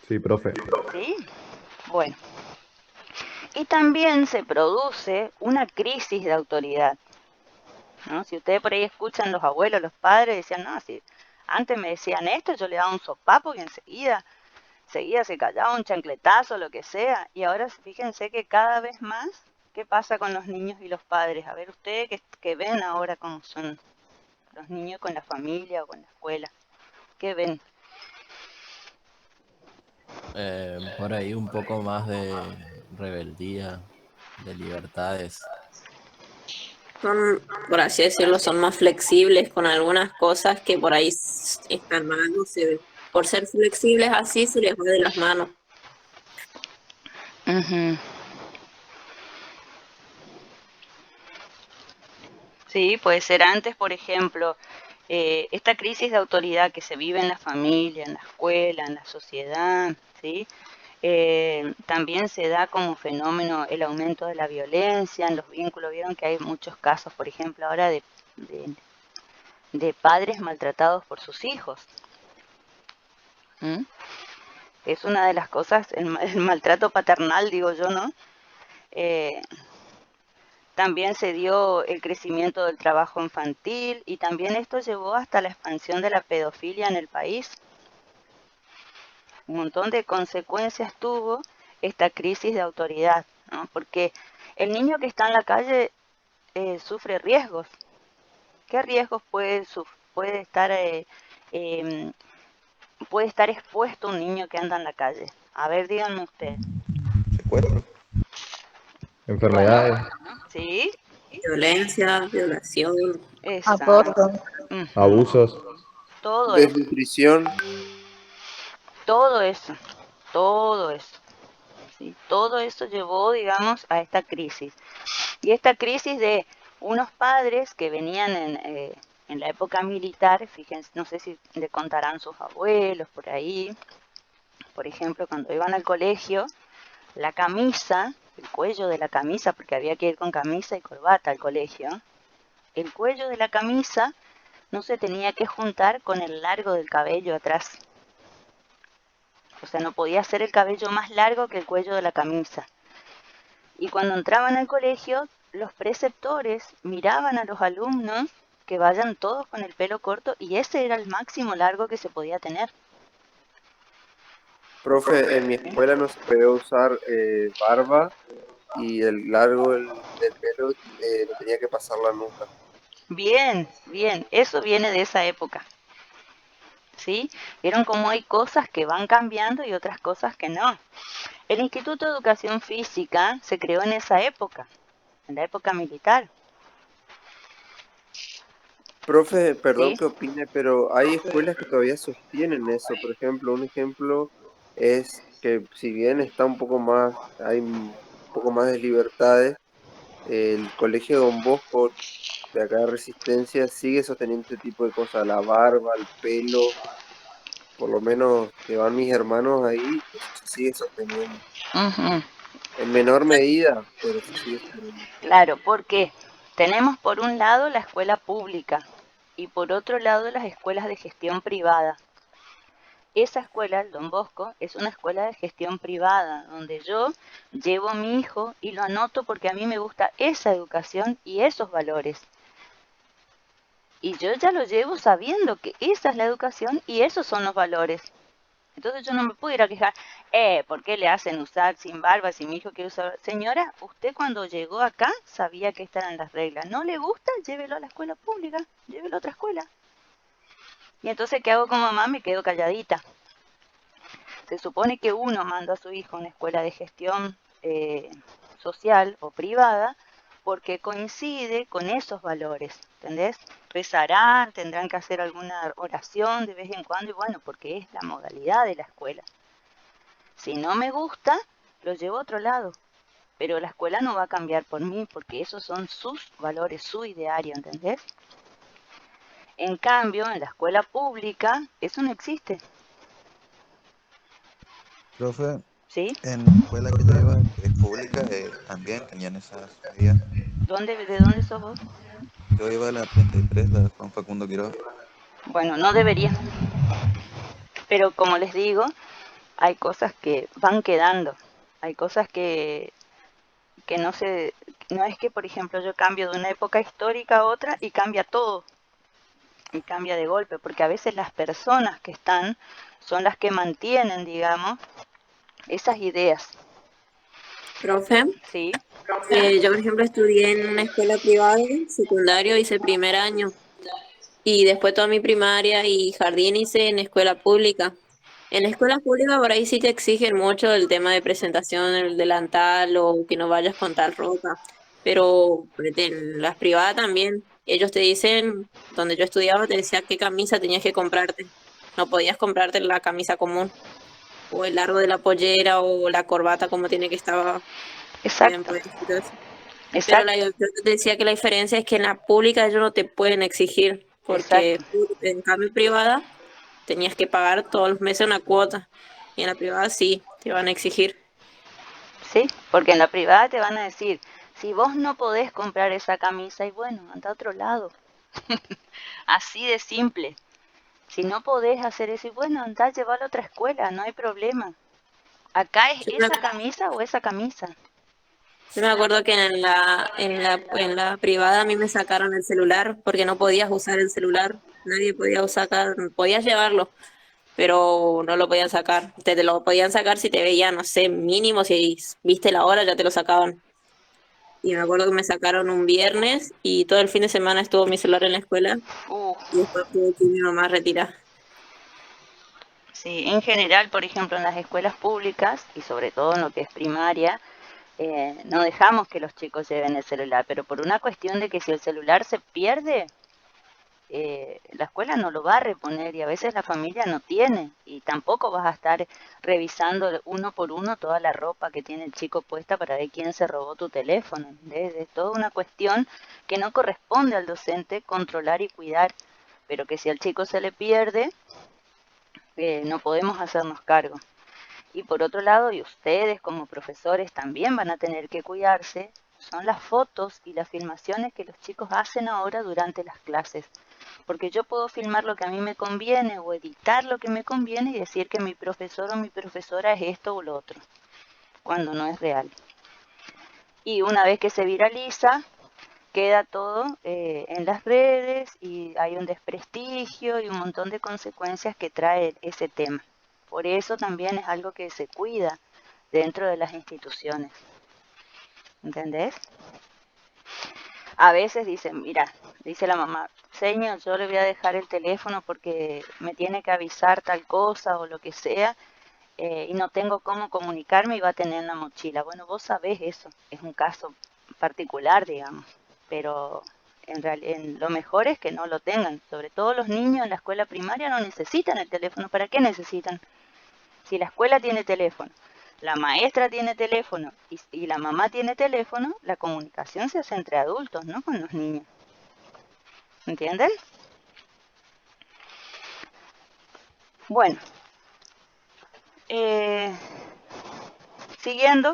Sí, profe. Sí. Bueno. Y también se produce una crisis de autoridad, ¿no? Si ustedes por ahí escuchan los abuelos, los padres, decían, no, si antes me decían esto, yo le daba un sopapo y enseguida se callaba, un chancletazo, lo que sea. Y ahora fíjense que cada vez más, ¿qué pasa con los niños y los padres? A ver, ustedes que ven ahora cómo son los niños con la familia o con la escuela. ¿Qué ven? Por ahí un poco más rebeldía, de libertades. Son, por así decirlo, son más flexibles con algunas cosas que por ahí están mal, no sé, por ser flexibles así se les va de las manos. Ujú. Sí, puede ser antes, por ejemplo, esta crisis de autoridad que se vive en la familia, en la escuela, en la sociedad, ¿sí? También se da como fenómeno el aumento de la violencia en los vínculos. Vieron que hay muchos casos, por ejemplo, ahora de, de padres maltratados por sus hijos. ¿Mm? Es una de las cosas, el maltrato paternal, digo yo, ¿no? Eh, También se dio el crecimiento del trabajo infantil y también esto llevó hasta la expansión de la pedofilia en el país. Un montón de consecuencias tuvo esta crisis de autoridad, ¿no? Porque el niño que está en la calle sufre riesgos. ¿Qué riesgos puede estar, em, puede estar expuesto un niño que anda en la calle? A ver, díganme ustedes. Secuestro, Bueno, enfermedades, ¿sí? Violencia, violación. Exacto. Aborto. Ujú. abusos. Todo eso, Desnutrición. todo eso, todo eso. ¿Sí? Todo eso llevó, digamos, a esta crisis. Y esta crisis de unos padres que venían en la época militar, fíjense, no sé si le contarán sus abuelos por ahí, por ejemplo, cuando iban al colegio, la camisa, el cuello de la camisa, porque había que ir con camisa y corbata al colegio, el cuello de la camisa no se tenía que juntar con el largo del cabello atrás. O sea, no podía ser el cabello más largo que el cuello de la camisa. Y cuando entraban al colegio, los preceptores miraban a los alumnos que vayan todos con el pelo corto y ese era el máximo largo que se podía tener. Profe, en mi ¿Sí? escuela no se podía usar barba y el largo del pelo lo tenía que pasar la nuca. Bien, bien, eso viene de esa época. ¿Sí? Vieron cómo hay cosas que van cambiando y otras cosas que no. El Instituto de Educación Física se creó en esa época, en la época militar. Profe, perdón ¿Sí? que opine, pero hay escuelas que todavía sostienen eso. Por ejemplo, un ejemplo es que si bien está un poco más, hay un poco más de libertades, el Colegio Don Bosco de acá de Resistencia sigue sosteniendo este tipo de cosas, la barba, el pelo, por lo menos que van mis hermanos ahí, eso se sigue sosteniendo. Ujú. En menor medida, pero se sigue sosteniendo. Claro, porque tenemos por un lado la escuela pública y por otro lado las escuelas de gestión privada. Esa escuela, el Don Bosco, es una escuela de gestión privada, donde yo llevo a mi hijo y lo anoto porque a mí me gusta esa educación y esos valores. Y yo ya lo llevo sabiendo que esa es la educación y esos son los valores. Entonces yo no me puedo ir a quejar, ¿por qué le hacen usar sin barba si mi hijo quiere usar? Señora, usted cuando llegó acá sabía que estas eran las reglas. ¿No le gusta? Llévelo a la escuela pública, llévelo a otra escuela. Y entonces, ¿qué hago como mamá? Me quedo calladita. Se supone que uno manda a su hijo a una escuela de gestión social o privada porque coincide con esos valores, ¿entendés? Rezarán, tendrán que hacer alguna oración de vez en cuando y bueno, porque es la modalidad de la escuela. Si no me gusta, lo llevo a otro lado. Pero la escuela no va a cambiar por mí porque esos son sus valores, su ideario, ¿entendés? En cambio, en la escuela pública, eso no existe, Profe, ¿sí? en la escuela que yo iba, que es pública, también tenían esas medidas. ¿De dónde sos vos? Yo iba a la 33, la Juan Facundo Quiroga. Bueno, no debería. Pero como les digo, hay cosas que van quedando. Hay cosas que no se... No es que, por ejemplo, yo cambio de una época histórica a otra y cambia todo. Y cambia de golpe, porque a veces las personas que están son las que mantienen, digamos, esas ideas, Profe, ¿sí? yo por ejemplo estudié en una escuela privada, secundario hice primer año y después toda mi primaria y jardín hice en escuela pública. En escuelas públicas por ahí sí te exigen mucho el tema de presentación, el delantal o que no vayas con tal ropa, pero en las privadas también, ellos te dicen, donde yo estudiaba, te decía qué camisa tenías que comprarte. No podías comprarte la camisa común o el largo de la pollera o la corbata como tiene que estar bien Exacto, puesto y todo eso. Pero exacto, yo te decía que la diferencia es que en la pública ellos no te pueden exigir, porque exacto. en cambio privada tenías que pagar todos los meses una cuota. Y en la privada sí, te van a exigir. Sí, porque en la privada te van a decir, si vos no podés comprar esa camisa, y bueno, anda a otro lado. Así de simple. Si no podés hacer eso, y bueno, anda a llevarlo a otra escuela, no hay problema. Acá es Yo me, esa camisa o esa camisa. yo me acuerdo que en la privada a mí me sacaron el celular porque no podías usar el celular. Nadie podía usar, podías llevarlo, pero no lo podían sacar. Te lo podían sacar si te veían, no sé, mínimo, si viste la hora ya te lo sacaban. Y me acuerdo que me sacaron un viernes y todo el fin de semana estuvo mi celular en la escuela Uh, y después tuvo que ir mi mamá a retirar. sí, en general, por ejemplo, en las escuelas públicas, y sobre todo en lo que es primaria, no dejamos que los chicos lleven el celular, pero por una cuestión de que si el celular se pierde, la escuela no lo va a reponer y a veces la familia no tiene y tampoco vas a estar revisando uno por uno toda la ropa que tiene el chico puesta para ver quién se robó tu teléfono. Es toda una cuestión que no corresponde al docente controlar y cuidar, pero que si al chico se le pierde, no podemos hacernos cargo. Y por otro lado, y ustedes como profesores también van a tener que cuidarse, son las fotos y las filmaciones que los chicos hacen ahora durante las clases. Porque yo puedo filmar lo que a mí me conviene o editar lo que me conviene y decir que mi profesor o mi profesora es esto o lo otro, cuando no es real. Y una vez que se viraliza, queda todo en las redes y hay un desprestigio y un montón de consecuencias que trae ese tema. Por eso también es algo que se cuida dentro de las instituciones. ¿Entendés? A veces dicen, mira, dice la mamá, señor, yo le voy a dejar el teléfono porque me tiene que avisar tal cosa o lo que sea, y no tengo cómo comunicarme y va a tener una mochila. Bueno, vos sabés eso, es un caso particular, digamos, pero en lo mejor es que no lo tengan. Sobre todo los niños en la escuela primaria no necesitan el teléfono. ¿Para qué necesitan? Si la escuela tiene teléfono, la maestra tiene teléfono y la mamá tiene teléfono, la comunicación se hace entre adultos, no con los niños. ¿Entienden? Bueno, eh, siguiendo,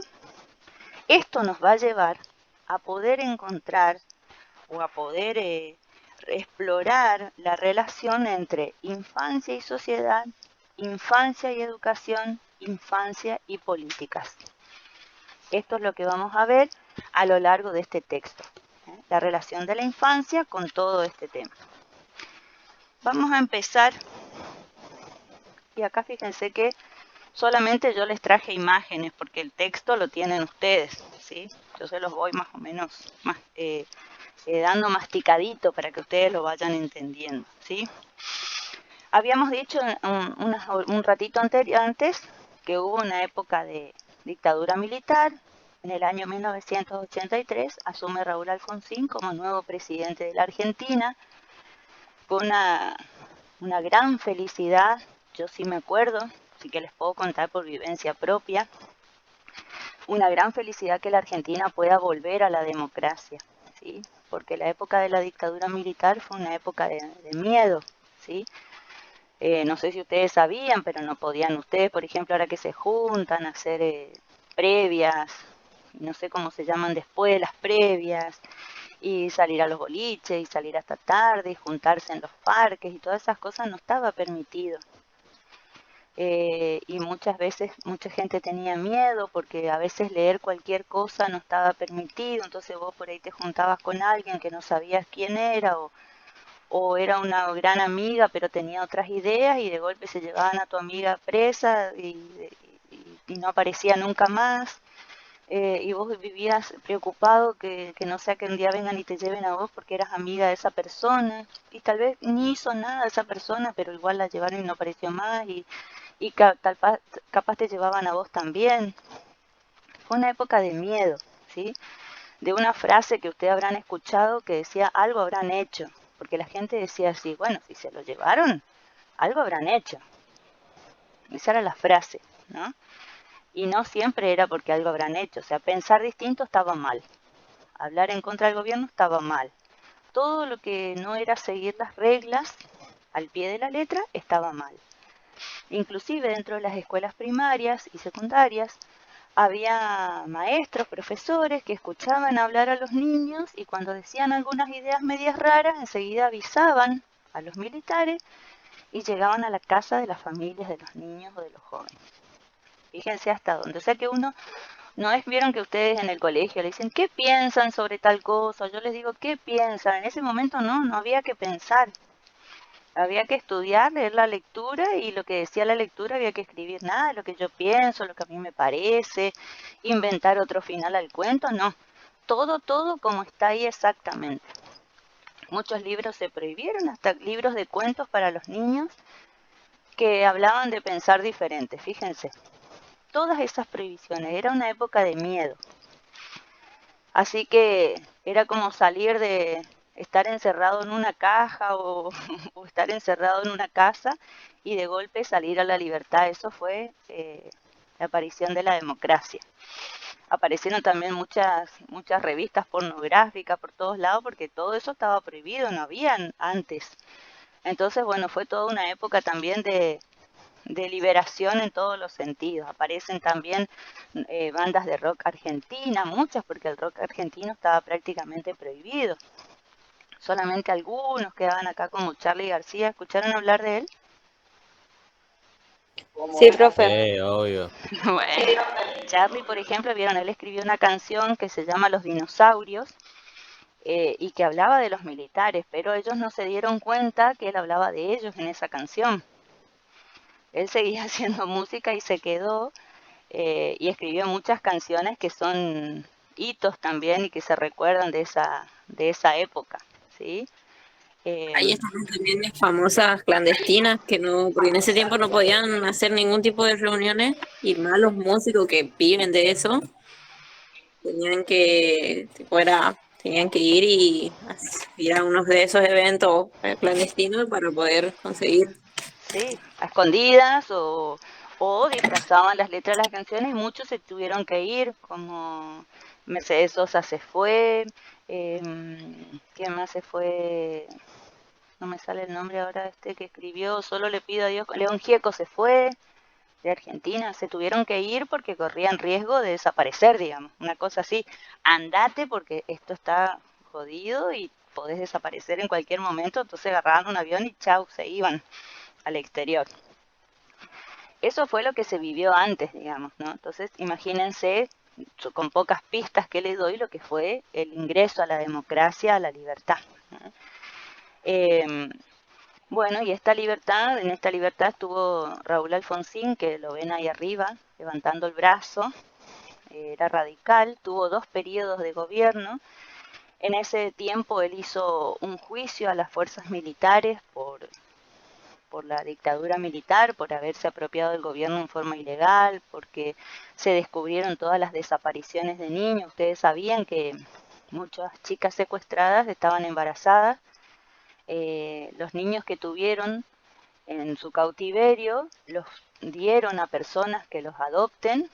esto nos va a llevar a poder encontrar o a poder explorar la relación entre infancia y sociedad, infancia y educación, infancia y políticas. Esto es lo que vamos a ver a lo largo de este texto, la relación de la infancia con todo este tema. Vamos a empezar, y acá fíjense que solamente yo les traje imágenes porque el texto lo tienen ustedes, ¿sí? Yo se los voy más o menos dando masticadito para que ustedes lo vayan entendiendo, ¿sí? Habíamos dicho un ratito antes que hubo una época de dictadura militar. En el año 1983 asume Raúl Alfonsín como nuevo presidente de la Argentina. Fue una gran felicidad, yo sí me acuerdo, así que les puedo contar por vivencia propia, una gran felicidad que la Argentina pueda volver a la democracia, ¿sí? Porque la época de la dictadura militar fue una época de miedo, ¿sí? No sé si ustedes sabían, pero no podían ustedes, por ejemplo, ahora que se juntan a hacer previas, no sé cómo se llaman después, las previas, y salir a los boliches, y salir hasta tarde, y juntarse en los parques, y todas esas cosas no estaba permitido. Y muchas veces mucha gente tenía miedo porque a veces leer cualquier cosa no estaba permitido, entonces vos por ahí te juntabas con alguien que no sabías quién era o era una gran amiga pero tenía otras ideas y de golpe se llevaban a tu amiga presa y no aparecía nunca más. Y vos vivías preocupado que no sea que un día vengan y te lleven a vos porque eras amiga de esa persona y tal vez ni hizo nada esa persona pero igual la llevaron y no apareció más y y capaz te llevaban a vos también. Fue una época de miedo, ¿sí? De una frase que ustedes habrán escuchado que decía, algo habrán hecho, porque la gente decía así, bueno, si se lo llevaron, algo habrán hecho. Esa era la frase, ¿no? Y no siempre era porque algo habrán hecho, o sea, pensar distinto estaba mal, hablar en contra del gobierno estaba mal. Todo lo que no era seguir las reglas al pie de la letra estaba mal. Inclusive dentro de las escuelas primarias y secundarias había maestros, profesores que escuchaban hablar a los niños y cuando decían algunas ideas medias raras enseguida avisaban a los militares y llegaban a la casa de las familias de los niños o de los jóvenes. Fíjense hasta dónde. O sea que uno, no es, vieron que ustedes en el colegio le dicen, ¿qué piensan sobre tal cosa? Yo les digo, ¿qué piensan? En ese momento no había que pensar. Había que estudiar, leer la lectura y lo que decía la lectura había que escribir nada de lo que yo pienso, lo que a mí me parece, inventar otro final al cuento, no. Todo como está ahí exactamente. Muchos libros se prohibieron, hasta libros de cuentos para los niños que hablaban de pensar diferente, fíjense. Todas esas prohibiciones, era una época de miedo. Así que era como salir de estar encerrado en una caja o estar encerrado en una casa y de golpe salir a la libertad. Eso fue la aparición de la democracia. Aparecieron también muchas revistas pornográficas por todos lados porque todo eso estaba prohibido, no habían antes. Entonces, bueno, fue toda una época también de liberación en todos los sentidos. Aparecen también bandas de rock argentina, muchas, porque el rock argentino estaba prácticamente prohibido. Solamente algunos quedaban acá como Charly García. ¿Escucharon hablar de él? Sí, profe. Sí, obvio. Bueno, Charly, por ejemplo, vieron, él escribió una canción que se llama Los Dinosaurios y que hablaba de los militares, pero ellos no se dieron cuenta que él hablaba de ellos en esa canción. Él seguía haciendo música y se quedó y escribió muchas canciones que son hitos también y que se recuerdan de esa época, ¿sí? Ahí están también las famosas clandestinas, que no, porque en ese tiempo no podían hacer ningún tipo de reuniones, y más los músicos que viven de eso, tenían que, tenían que ir a unos de esos eventos clandestinos para poder conseguir. Sí, a escondidas o disfrazaban las letras de las canciones y muchos se tuvieron que ir, como Mercedes Sosa se fue, ¿quién más se fue? No me sale el nombre ahora que escribió, solo le pido a Dios, León Gieco se fue de Argentina, se tuvieron que ir porque corrían riesgo de desaparecer, digamos, una cosa así, andate porque esto está jodido y podés desaparecer en cualquier momento, entonces agarraban un avión y chau, se iban al exterior. Eso fue lo que se vivió antes, digamos, ¿no? Entonces, imagínense, con pocas pistas que les doy, lo que fue el ingreso a la democracia, a la libertad, ¿no? Bueno, y en esta libertad estuvo Raúl Alfonsín, que lo ven ahí arriba, levantando el brazo, era radical, tuvo 2 periodos de gobierno. En ese tiempo él hizo un juicio a las fuerzas militares por la dictadura militar, por haberse apropiado del gobierno en forma ilegal, porque se descubrieron todas las desapariciones de niños. Ustedes sabían que muchas chicas secuestradas estaban embarazadas. Los niños que tuvieron en su cautiverio los dieron a personas que los adopten,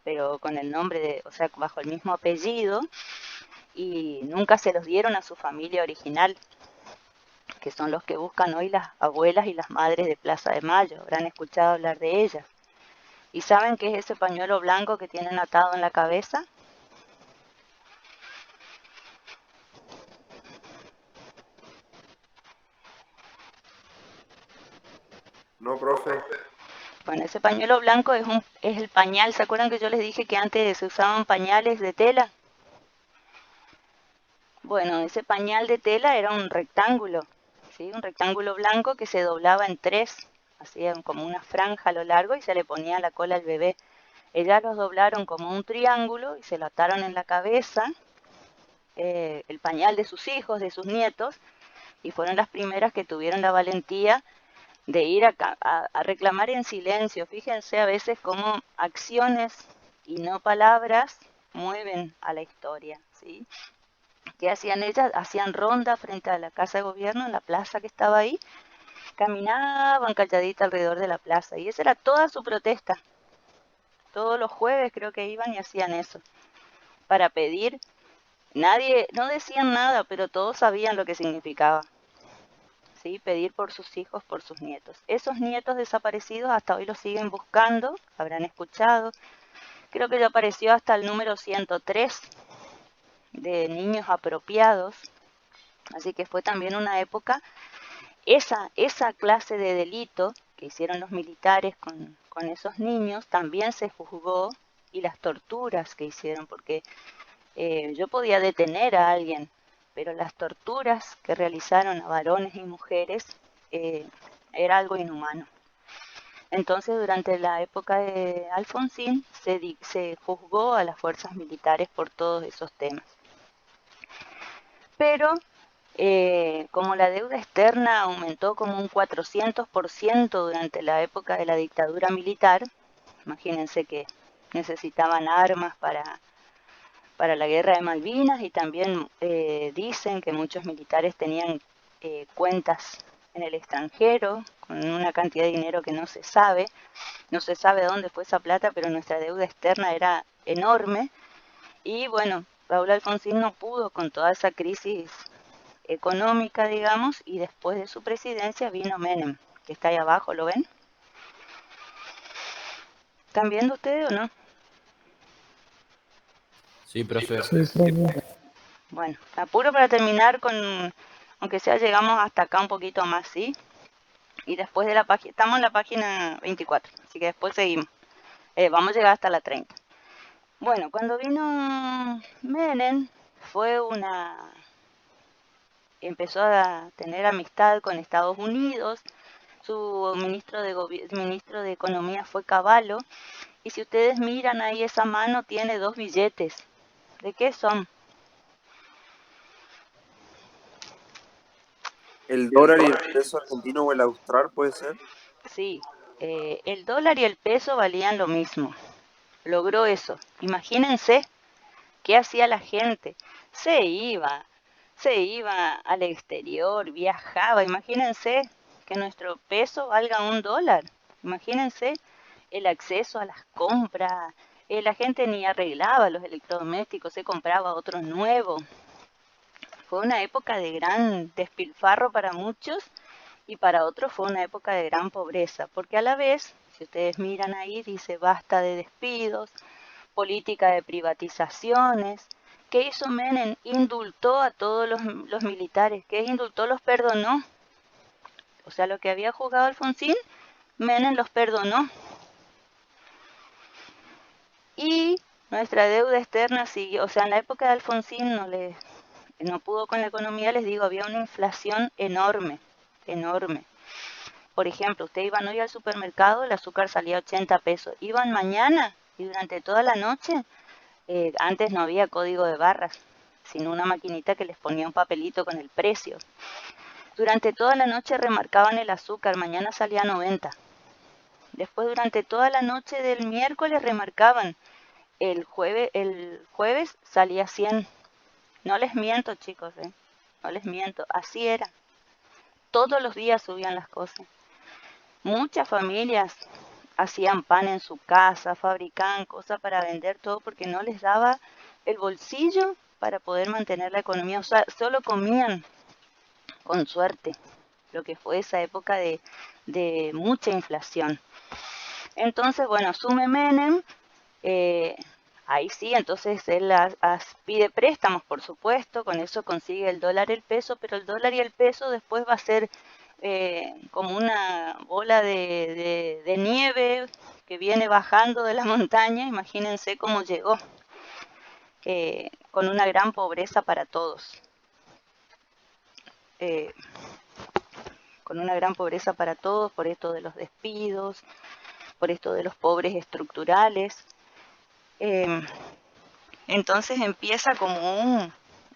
pero con el nombre o sea, bajo el mismo apellido, y nunca se los dieron a su familia original, que son los que buscan hoy las abuelas y las madres de Plaza de Mayo. Habrán escuchado hablar de ellas. ¿Y saben qué es ese pañuelo blanco que tienen atado en la cabeza? No, profe. Bueno, ese pañuelo blanco es el pañal. ¿Se acuerdan que yo les dije que antes se usaban pañales de tela? Bueno, ese pañal de tela era un rectángulo, ¿sí? Un rectángulo blanco que se doblaba en 3, hacía como una franja a lo largo y se le ponía a la cola al bebé. Ellas los doblaron como un triángulo y se lo ataron en la cabeza, el pañal de sus hijos, de sus nietos, y fueron las primeras que tuvieron la valentía de ir a reclamar en silencio. Fíjense a veces cómo acciones y no palabras mueven a la historia, ¿sí? ¿Qué hacían ellas? Hacían ronda frente a la casa de gobierno, en la plaza que estaba ahí, caminaban calladita alrededor de la plaza, y esa era toda su protesta. Todos los jueves creo que iban y hacían eso, para pedir. Nadie, no decían nada, pero todos sabían lo que significaba, ¿sí? Pedir por sus hijos, por sus nietos. Esos nietos desaparecidos hasta hoy los siguen buscando, habrán escuchado. Creo que ya apareció hasta el número 103 de niños apropiados. Así que fue también una época, esa clase de delito que hicieron los militares con esos niños también se juzgó, y las torturas que hicieron, porque yo podía detener a alguien, pero las torturas que realizaron a varones y mujeres era algo inhumano. Entonces, durante la época de Alfonsín se juzgó a las fuerzas militares por todos esos temas. Pero como la deuda externa aumentó como un 400% durante la época de la dictadura militar, imagínense que necesitaban armas para la guerra de Malvinas, y también dicen que muchos militares tenían cuentas en el extranjero con una cantidad de dinero que no se sabe dónde fue esa plata, pero nuestra deuda externa era enorme. Y bueno, Raúl Alfonsín no pudo con toda esa crisis económica, digamos, y después de su presidencia vino Menem, que está ahí abajo, ¿lo ven? ¿Están viendo ustedes o no? Sí, profe. Sí, profe. Bueno, apuro para terminar con, aunque sea llegamos hasta acá un poquito más, ¿sí? Y después de la página, estamos en la página 24, así que después seguimos. Vamos a llegar hasta la 30. Bueno, cuando vino Menem, empezó a tener amistad con Estados Unidos. Su ministro de Economía fue Cavallo, y si ustedes miran ahí, esa mano tiene 2 billetes. ¿De qué son? ¿El dólar y el peso argentino o el austral puede ser? Sí, el dólar y el peso valían lo mismo. Logró eso. Imagínense qué hacía la gente. Se iba al exterior, viajaba. Imagínense que nuestro peso valga $1. Imagínense el acceso a las compras. La gente ni arreglaba los electrodomésticos, se compraba otro nuevo. Fue una época de gran despilfarro para muchos, y para otros fue una época de gran pobreza, porque a la vez, si ustedes miran ahí, dice basta de despidos, política de privatizaciones. ¿Qué hizo Menem? Indultó a todos los militares. ¿Qué indultó? Los perdonó. O sea, lo que había juzgado Alfonsín, Menem los perdonó. Y nuestra deuda externa siguió. O sea, en la época de Alfonsín no pudo con la economía, les digo, había una inflación enorme, enorme. Por ejemplo, ustedes iban hoy al supermercado, el azúcar salía a 80 pesos. Iban mañana y durante toda la noche, antes no había código de barras, sino una maquinita que les ponía un papelito con el precio. Durante toda la noche remarcaban el azúcar, mañana salía a 90. Después, durante toda la noche del miércoles remarcaban, el jueves salía a 100. No les miento, chicos, no les miento, así era. Todos los días subían las cosas. Muchas familias hacían pan en su casa, fabricaban cosas para vender, todo porque no les daba el bolsillo para poder mantener la economía. O sea, solo comían con suerte, lo que fue esa época de mucha inflación. Entonces, bueno, asume Menem, ahí sí, entonces él pide préstamos, por supuesto, con eso consigue el dólar, el peso, pero el dólar y el peso después va a ser como una bola de nieve que viene bajando de la montaña. Imagínense cómo llegó, con una gran pobreza para todos. Con una gran pobreza para todos, por esto de los despidos, por esto de los pobres estructurales. Entonces empieza como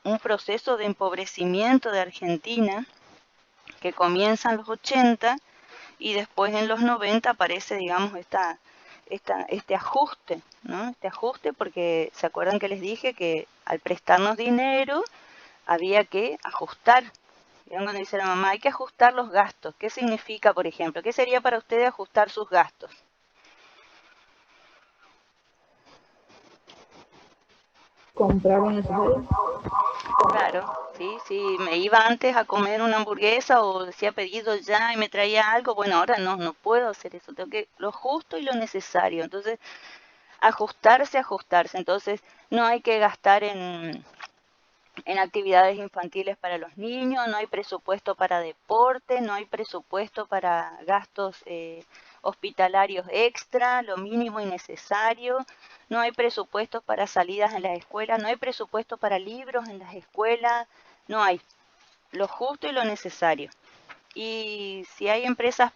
un proceso de empobrecimiento de Argentina que comienza en los 80 y después en los 90 aparece, digamos, este ajuste, ¿no? Este ajuste porque se acuerdan que les dije que al prestarnos dinero había que ajustar. ¿Vieron cuando dice la mamá, hay que ajustar los gastos? ¿Qué significa, por ejemplo? ¿Qué sería para ustedes ajustar sus gastos? Comprar lo necesario. Claro, sí, sí, me iba antes a comer una hamburguesa o decía pedido ya y me traía algo, bueno, ahora no puedo hacer eso, tengo que lo justo y lo necesario. Entonces, ajustarse. Entonces, no hay que gastar en actividades infantiles para los niños, no hay presupuesto para deporte, no hay presupuesto para gastos hospitalarios extra, lo mínimo y necesario, no hay presupuestos para salidas en las escuelas, no hay presupuesto para libros en las escuelas, no hay lo justo y lo necesario. Y si hay empresas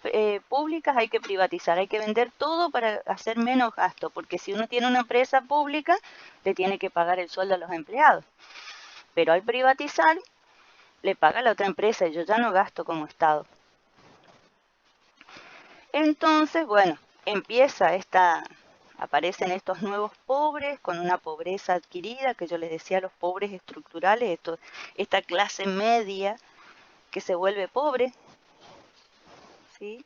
públicas hay que privatizar, hay que vender todo para hacer menos gasto, porque si uno tiene una empresa pública le tiene que pagar el sueldo a los empleados. Pero al privatizar, le paga a la otra empresa y yo ya no gasto como Estado. Entonces, bueno, aparecen estos nuevos pobres con una pobreza adquirida, que yo les decía, los pobres estructurales, esta clase media que se vuelve pobre, ¿sí?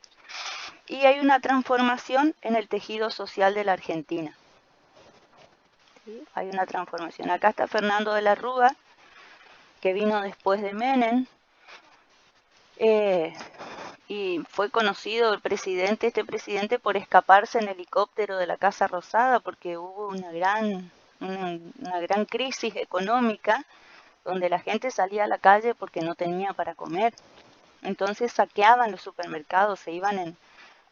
Y hay una transformación en el tejido social de la Argentina. ¿Sí? Hay una transformación. Acá está Fernando de la Rúa, que vino después de Menem, y fue conocido este presidente por escaparse en helicóptero de la Casa Rosada porque hubo una gran crisis económica donde la gente salía a la calle porque no tenía para comer. Entonces saqueaban los supermercados, se iban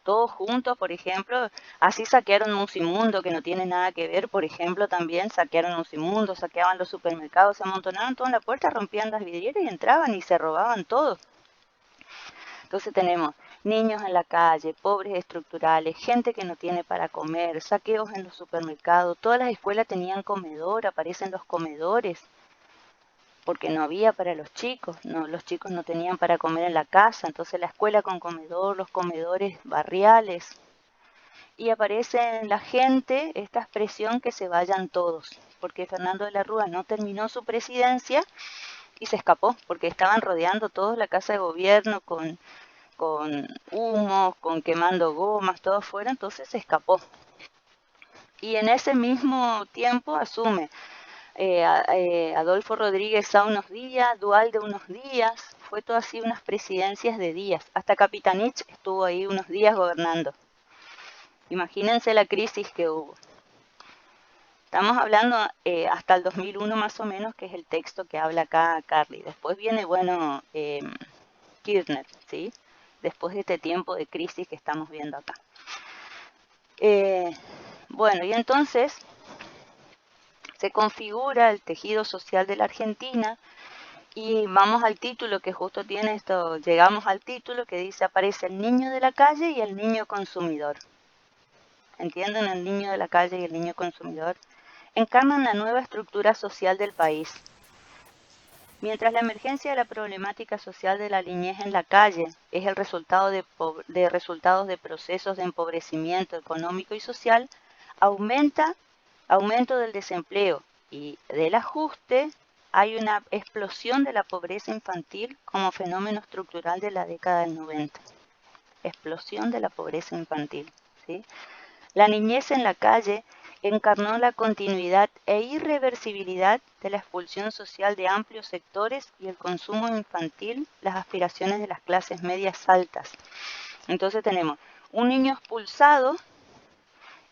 todos juntos, por ejemplo. Así saquearon Musimundo, que no tiene nada que ver, por ejemplo, también saquearon Musimundo, saqueaban los supermercados, se amontonaban todo en la puerta, rompían las vidrieras y entraban y se robaban todo. Entonces tenemos niños en la calle, pobres estructurales, gente que no tiene para comer, saqueos en los supermercados, todas las escuelas tenían comedor, aparecen los comedores, porque no había para los chicos, los chicos no tenían para comer en la casa, entonces la escuela con comedor, los comedores barriales, y aparece en la gente esta expresión que se vayan todos, porque Fernando de la Rúa no terminó su presidencia y se escapó, porque estaban rodeando todos la casa de gobierno con humo, con quemando gomas, todo afuera, entonces se escapó. Y en ese mismo tiempo asume Adolfo Rodríguez a unos días, Duhalde unos días, fue todo así unas presidencias de días, hasta Capitanich estuvo ahí unos días gobernando. Imagínense la crisis que hubo. Estamos hablando hasta el 2001 más o menos, que es el texto que habla acá Carly. Después viene, bueno, Kirchner, ¿sí? Después de este tiempo de crisis que estamos viendo acá. Bueno, y entonces se configura el tejido social de la Argentina y vamos al título que justo tiene esto, llegamos al título que dice aparece el niño de la calle y el niño consumidor. ¿Entienden? El niño de la calle y el niño consumidor encarnan la nueva estructura social del país. Mientras la emergencia de la problemática social de la niñez en la calle es el resultado de resultados de procesos de empobrecimiento económico y social, aumento del desempleo y del ajuste, hay una explosión de la pobreza infantil como fenómeno estructural de la década del 90. Explosión de la pobreza infantil, ¿sí? La niñez en la calle encarnó la continuidad e irreversibilidad de la expulsión social de amplios sectores y el consumo infantil, las aspiraciones de las clases medias altas. Entonces tenemos un niño expulsado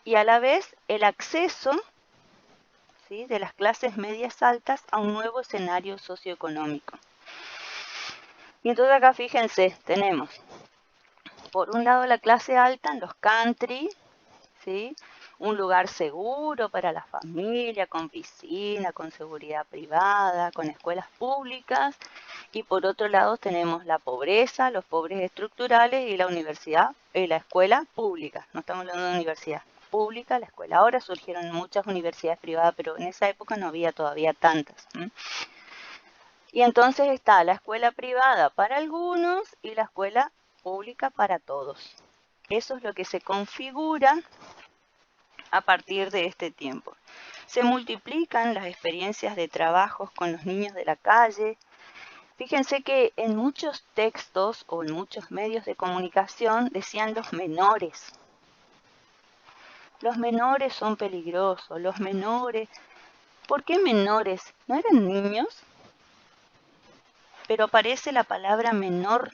y a la vez el acceso, ¿sí?, de las clases medias altas a un nuevo escenario socioeconómico. Y entonces acá fíjense, tenemos por un lado la clase alta en los country, ¿sí?, un lugar seguro para la familia, con piscina, con seguridad privada, con escuelas públicas, y por otro lado tenemos la pobreza, los pobres estructurales y la universidad, la escuela pública, no estamos hablando de universidad pública, la escuela. Ahora surgieron muchas universidades privadas, pero en esa época no había todavía tantas. Y entonces está la escuela privada para algunos y la escuela pública para todos. Eso es lo que se configura a partir de este tiempo. Se multiplican las experiencias de trabajos con los niños de la calle. Fíjense que en muchos textos o en muchos medios de comunicación decían los menores. Los menores son peligrosos, los menores. ¿Por qué menores? ¿No eran niños? Pero aparece la palabra menor,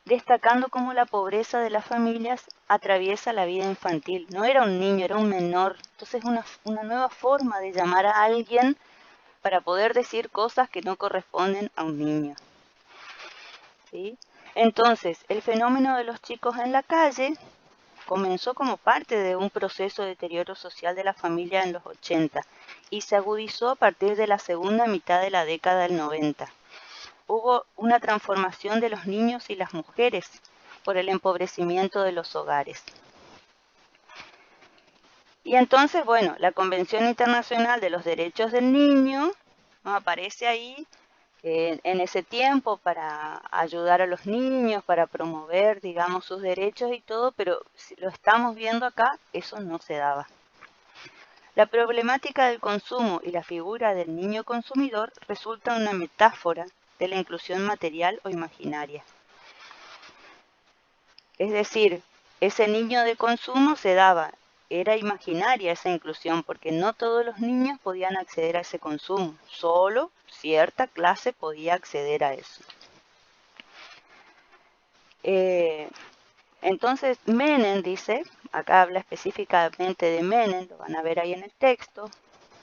destacando cómo la pobreza de las familias atraviesa la vida infantil. No era un niño, era un menor. Entonces una nueva forma de llamar a alguien para poder decir cosas que no corresponden a un niño. ¿Sí? Entonces, el fenómeno de los chicos en la calle comenzó como parte de un proceso de deterioro social de la familia en los 80 y se agudizó a partir de la segunda mitad de la década del 90. Hubo una transformación de los niños y las mujeres por el empobrecimiento de los hogares. Y entonces, bueno, la Convención Internacional de los Derechos del Niño, ¿no?, aparece ahí en ese tiempo para ayudar a los niños, para promover, digamos, sus derechos y todo, pero si lo estamos viendo acá, eso no se daba. La problemática del consumo y la figura del niño consumidor resulta una metáfora de la inclusión material o imaginaria. Es decir, ese niño de consumo se daba, era imaginaria esa inclusión, porque no todos los niños podían acceder a ese consumo, solo cierta clase podía acceder a eso. Entonces Menem dice, acá habla específicamente de Menem, lo van a ver ahí en el texto,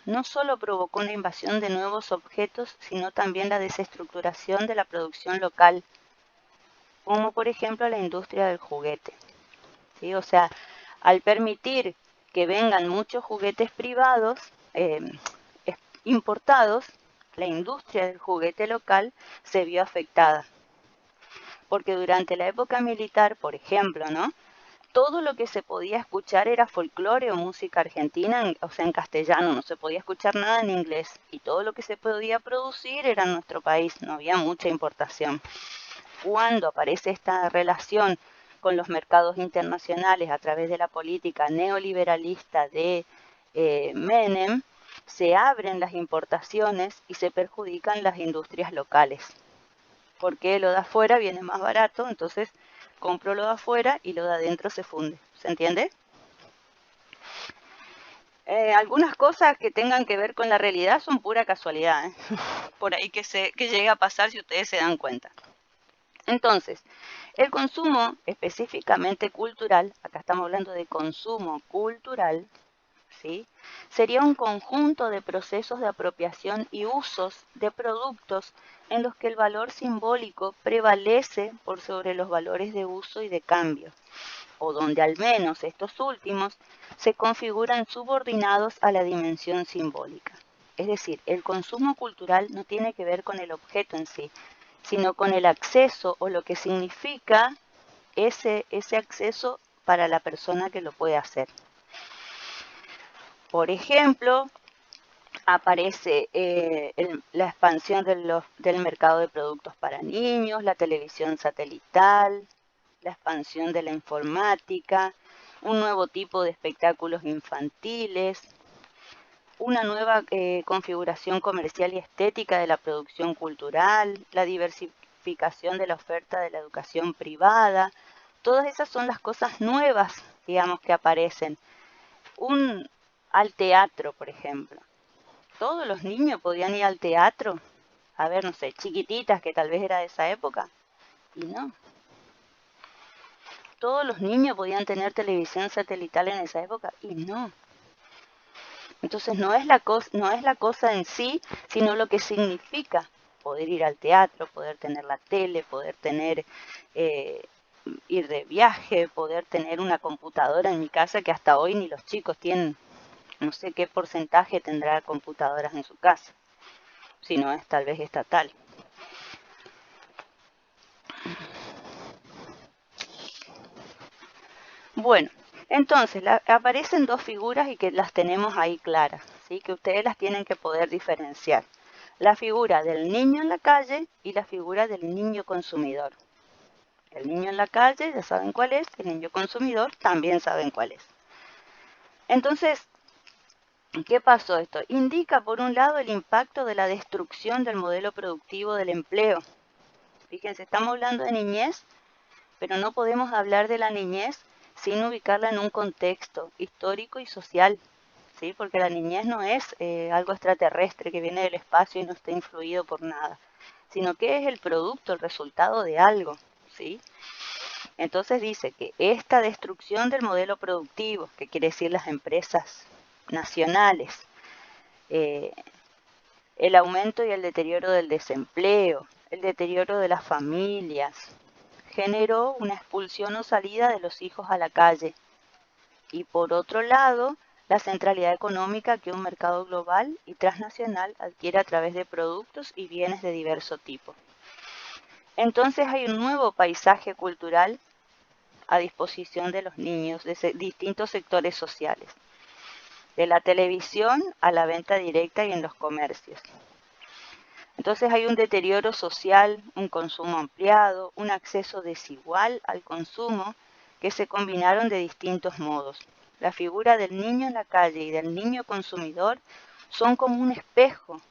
no solo provocó una invasión de nuevos objetos, sino también la desestructuración de la producción local, como por ejemplo la industria del juguete. ¿Sí? O sea, al permitir que vengan muchos juguetes privados importados, la industria del juguete local se vio afectada. Porque durante la época militar, por ejemplo, ¿no?, todo lo que se podía escuchar era folclore o música argentina, o sea, en castellano, no se podía escuchar nada en inglés. Y todo lo que se podía producir era en nuestro país, no había mucha importación. Cuando aparece esta relación con los mercados internacionales a través de la política neoliberalista de Menem, se abren las importaciones y se perjudican las industrias locales. Porque lo de afuera viene más barato, entonces compro lo de afuera y lo de adentro se funde. ¿Se entiende? Algunas cosas que tengan que ver con la realidad son pura casualidad, ¿eh? Por ahí que llega a pasar si ustedes se dan cuenta. Entonces, el consumo específicamente cultural, acá estamos hablando de consumo cultural, ¿sí?, sería un conjunto de procesos de apropiación y usos de productos en los que el valor simbólico prevalece por sobre los valores de uso y de cambio, o donde al menos estos últimos se configuran subordinados a la dimensión simbólica. Es decir, el consumo cultural no tiene que ver con el objeto en sí, sino con el acceso o lo que significa ese acceso para la persona que lo puede hacer. Por ejemplo, aparece la expansión del mercado de productos para niños, la televisión satelital, la expansión de la informática, un nuevo tipo de espectáculos infantiles, una nueva configuración comercial y estética de la producción cultural, la diversificación de la oferta de la educación privada. Todas esas son las cosas nuevas, digamos, que aparecen. Al teatro, por ejemplo. Todos los niños podían ir al teatro, a ver, no sé, Chiquititas, que tal vez era de esa época, y no. Todos los niños podían tener televisión satelital en esa época, y no. Entonces no es la cosa en sí, sino lo que significa poder ir al teatro, poder tener la tele, poder tener ir de viaje, poder tener una computadora en mi casa, que hasta hoy ni los chicos tienen. No sé qué porcentaje tendrá computadoras en su casa, si no es tal vez estatal. Bueno, entonces aparecen dos figuras y que las tenemos ahí claras, ¿sí?, que ustedes las tienen que poder diferenciar. La figura del niño en la calle y la figura del niño consumidor. El niño en la calle ya saben cuál es, el niño consumidor también saben cuál es. Entonces, ¿qué pasó esto? Indica, por un lado, el impacto de la destrucción del modelo productivo del empleo. Fíjense, estamos hablando de niñez, pero no podemos hablar de la niñez sin ubicarla en un contexto histórico y social, ¿sí? Porque la niñez no es algo extraterrestre que viene del espacio y no está influido por nada, sino que es el producto, el resultado de algo, ¿sí? Entonces dice que esta destrucción del modelo productivo, que quiere decir las empresas nacionales, el aumento y el deterioro del desempleo, el deterioro de las familias, generó una expulsión o salida de los hijos a la calle. Y por otro lado, la centralidad económica que un mercado global y transnacional adquiere a través de productos y bienes de diverso tipo. Entonces hay un nuevo paisaje cultural a disposición de los niños de distintos sectores sociales, de la televisión a la venta directa y en los comercios. Entonces hay un deterioro social, un consumo ampliado, un acceso desigual al consumo que se combinaron de distintos modos. La figura del niño en la calle y del niño consumidor son como un espejo,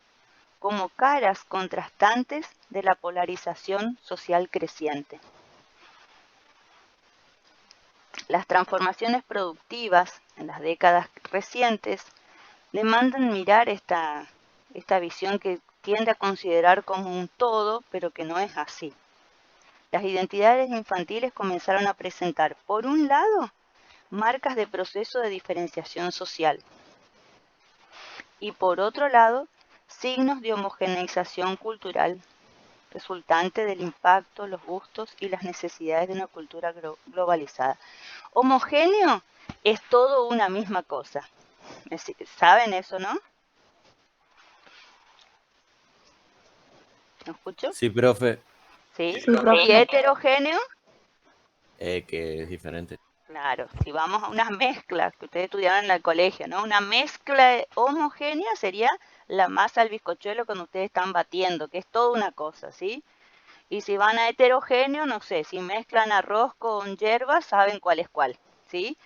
como caras contrastantes de la polarización social creciente. Las transformaciones productivas en las décadas recientes demandan mirar esta visión que tiende a considerar como un todo, pero que no es así. Las identidades infantiles comenzaron a presentar, por un lado, marcas de proceso de diferenciación social y, por otro lado, signos de homogeneización cultural resultante del impacto, los gustos y las necesidades de una cultura globalizada. Homogéneo es todo una misma cosa. ¿Saben eso, no? ¿Me escucho? Sí, profe, ¿Sí? Sí, profe. ¿Y heterogéneo? que es diferente. Claro, si vamos a unas mezclas que ustedes estudiaron en el colegio, ¿no? Una mezcla homogénea sería la masa al bizcochuelo cuando ustedes están batiendo, que es toda una cosa, ¿sí? Y si van a heterogéneo, no sé, si mezclan arroz con hierbas, saben cuál es cuál, ¿sí?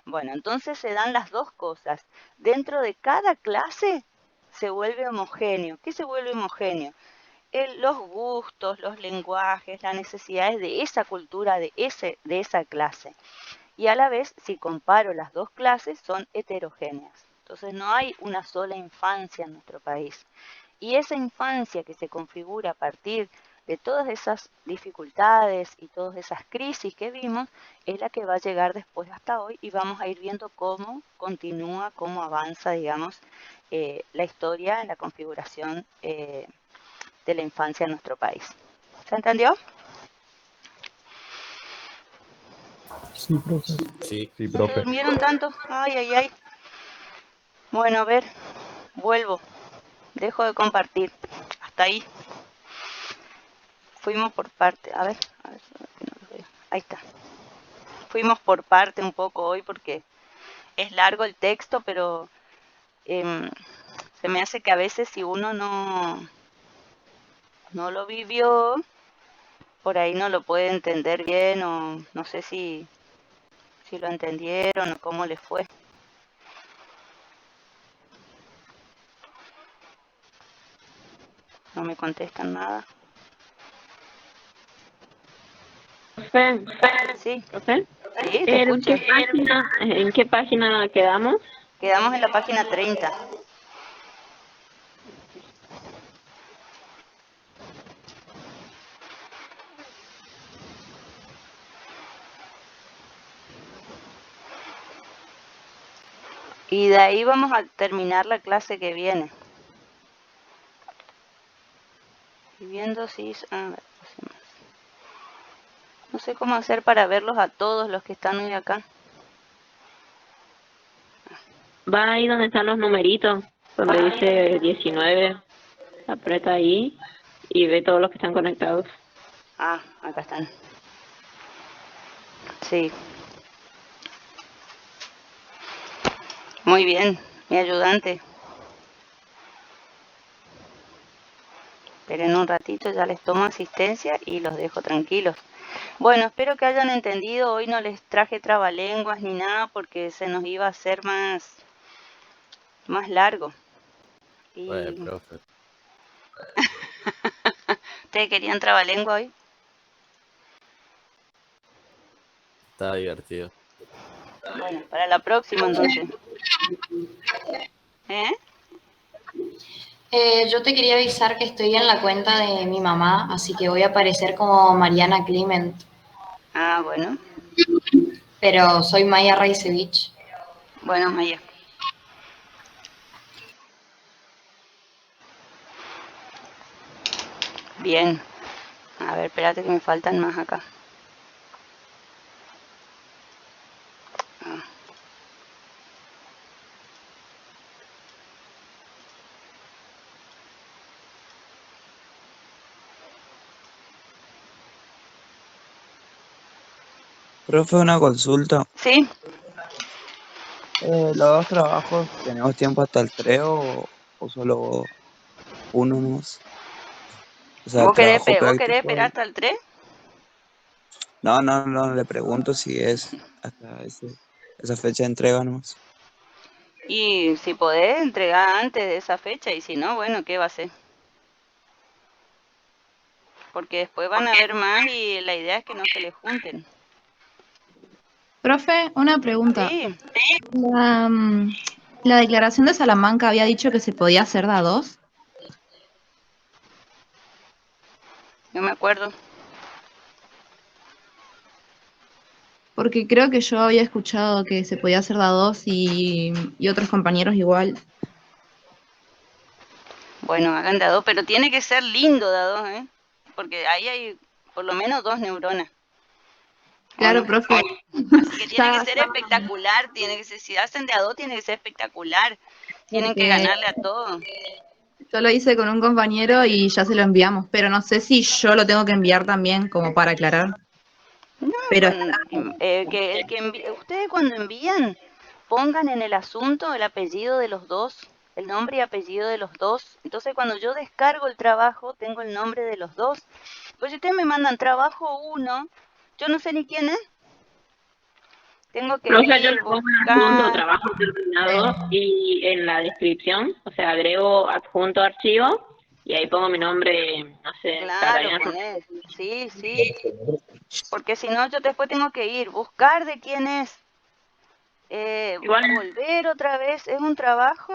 Bueno, entonces se dan las dos cosas. Dentro de cada clase se vuelve homogéneo. ¿Qué se vuelve homogéneo? Los gustos, los lenguajes, las necesidades de esa cultura, de esa clase. Y a la vez, si comparo las dos clases, son heterogéneas. Entonces no hay una sola infancia en nuestro país. Y esa infancia que se configura a partir de todas esas dificultades y todas esas crisis que vimos, es la que va a llegar después hasta hoy y vamos a ir viendo cómo continúa, cómo avanza, digamos, la historia en la configuración de la infancia en nuestro país. ¿Se entendió? Sí, profe. Sí, Sí, ¿No se profe. durmieron tanto? Ay, ay, ay. Bueno, a ver, vuelvo. Dejo de compartir. Hasta ahí. Fuimos por parte. A ver que no lo veo. Ahí está. Fuimos por parte un poco hoy porque es largo el texto, pero se me hace que a veces si uno no lo vivió, por ahí no lo puede entender bien o no sé si lo entendieron o cómo les fue. No me contestan nada. Profe, Sí, profe, sí, te escucho. ¿en qué página quedamos? Quedamos en la página 30. Y de ahí vamos a terminar la clase que viene. Y viendo si... a ver, no sé cómo hacer para verlos a todos los que están hoy acá. Va ahí donde están los numeritos, donde dice 19, aprieta ahí y ve todos los que están conectados. Ah, acá están. Sí. Muy bien, mi ayudante. Esperen un ratito, ya les tomo asistencia y los dejo tranquilos. Bueno, espero que hayan entendido. Hoy no les traje trabalenguas ni nada porque se nos iba a hacer más largo. Pues, Y profe, ¿ustedes querían trabalengua hoy? está divertido. Bueno, para la próxima entonces. ¿Eh? Yo te quería avisar que estoy en la cuenta de mi mamá, así que voy a aparecer como Mariana Clement, Ah, bueno. pero soy Maya Raicevich. Bueno, Maya. Bien. A ver, espérate que me faltan más acá. Ah. Profe, una consulta. ¿Sí? ¿Los dos trabajos tenemos tiempo hasta el 3 o solo uno más? O sea, el trabajo ¿Vos querés práctico. esperar hasta el 3? No, le pregunto si es hasta esa fecha de entrega nomás. Y si podés, entregar antes de esa fecha. Y si no, bueno, ¿qué va a hacer? Porque después van a haber más y la idea es que no se les junten. Profe, una pregunta. Sí, La declaración de Salamanca había dicho que se podía hacer de a dos, no me acuerdo. porque creo que yo había escuchado que se podía hacer de a dos y otros compañeros igual. Bueno, hagan de a dos, pero tiene que ser lindo de a dos, ¿eh? Porque ahí hay por lo menos 2 neuronas. ¿O Claro, no? profe. Así que tiene que Estaba ser espectacular, tiene que ser, si hacen de a dos, tiene que ser espectacular. Tienen que porque ganarle a todo. yo lo hice con un compañero y ya se lo enviamos, pero no sé si yo lo tengo que enviar también como para aclarar. No, Pero que ustedes cuando envían, pongan en el asunto el apellido de los dos, el nombre y apellido de los dos. Entonces cuando yo descargo el trabajo, tengo el nombre de los dos. Pues si ustedes me mandan trabajo uno, yo no sé ni quién es. Tengo que Profe, yo ir, le pongo en adjunto buscar. trabajo terminado y en la descripción, o sea, agrego adjunto archivo y ahí pongo mi nombre, no sé, Claro, Carolina. ponés. Sí, sí. Porque si no, yo después tengo que ir, buscar de quién es. Igual Volver otra vez, es un trabajo.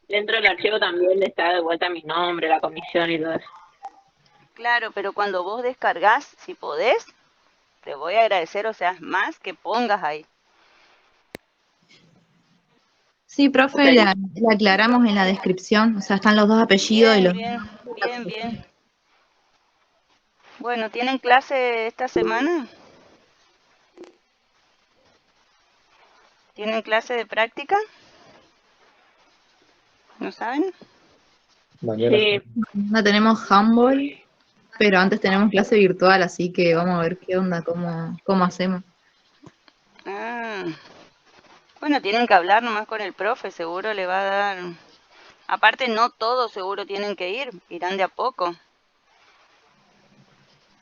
dentro del archivo también está de vuelta mi nombre, la comisión y todo eso. Claro, pero cuando vos descargas, si podés, te voy a agradecer, o sea, más que pongas ahí. sí, profe, Ok. la aclaramos en la descripción, o sea, están los dos apellidos y Bien, los... bien, bien, bien. Bueno, ¿tienen clase esta semana? ¿Tienen clase de práctica? ¿No saben? Mañana Sí, No tenemos handball, pero antes tenemos clase virtual, así que vamos a ver qué onda, cómo hacemos. Ah, bueno, tienen que hablar nomás con el profe, seguro le va a dar. Aparte, no todos seguro tienen que ir, irán de a poco.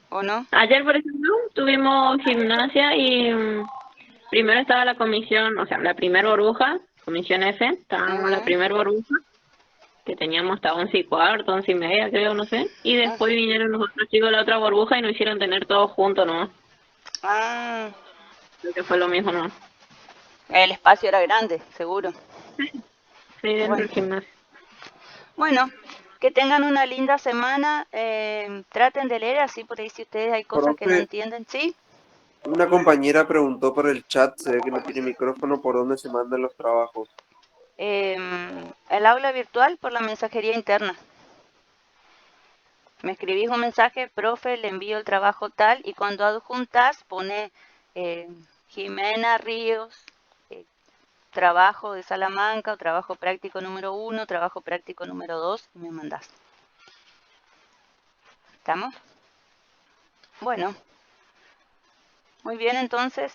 ¿O no? ayer, por ejemplo, tuvimos gimnasia y primero estaba la comisión, o sea, la primer burbuja, comisión F, estábamos en la Ajá, primer burbuja, que teníamos hasta 11:15, 11:30, creo, no sé, y ajá. después vinieron los otros chicos de la otra burbuja y nos hicieron tener todos juntos, ¿no? Ah, Creo que fue lo mismo, ¿no? el espacio era grande, seguro. Sí, dentro Bueno, del gimnasio. bueno, que tengan una linda semana. Traten de leer así por ahí si ustedes hay cosas que no Profe, entienden. Sí, una compañera preguntó por el chat, se ve que no tiene micrófono, por dónde se mandan los trabajos. el aula virtual por la mensajería interna. Me escribís un mensaje, profe, le envío el trabajo tal, y cuando adjuntas pone eh, Jimena Ríos, eh, trabajo de Salamanca, o trabajo práctico número 1, trabajo práctico número 2, y me mandás. ¿Estamos? Bueno, muy bien entonces.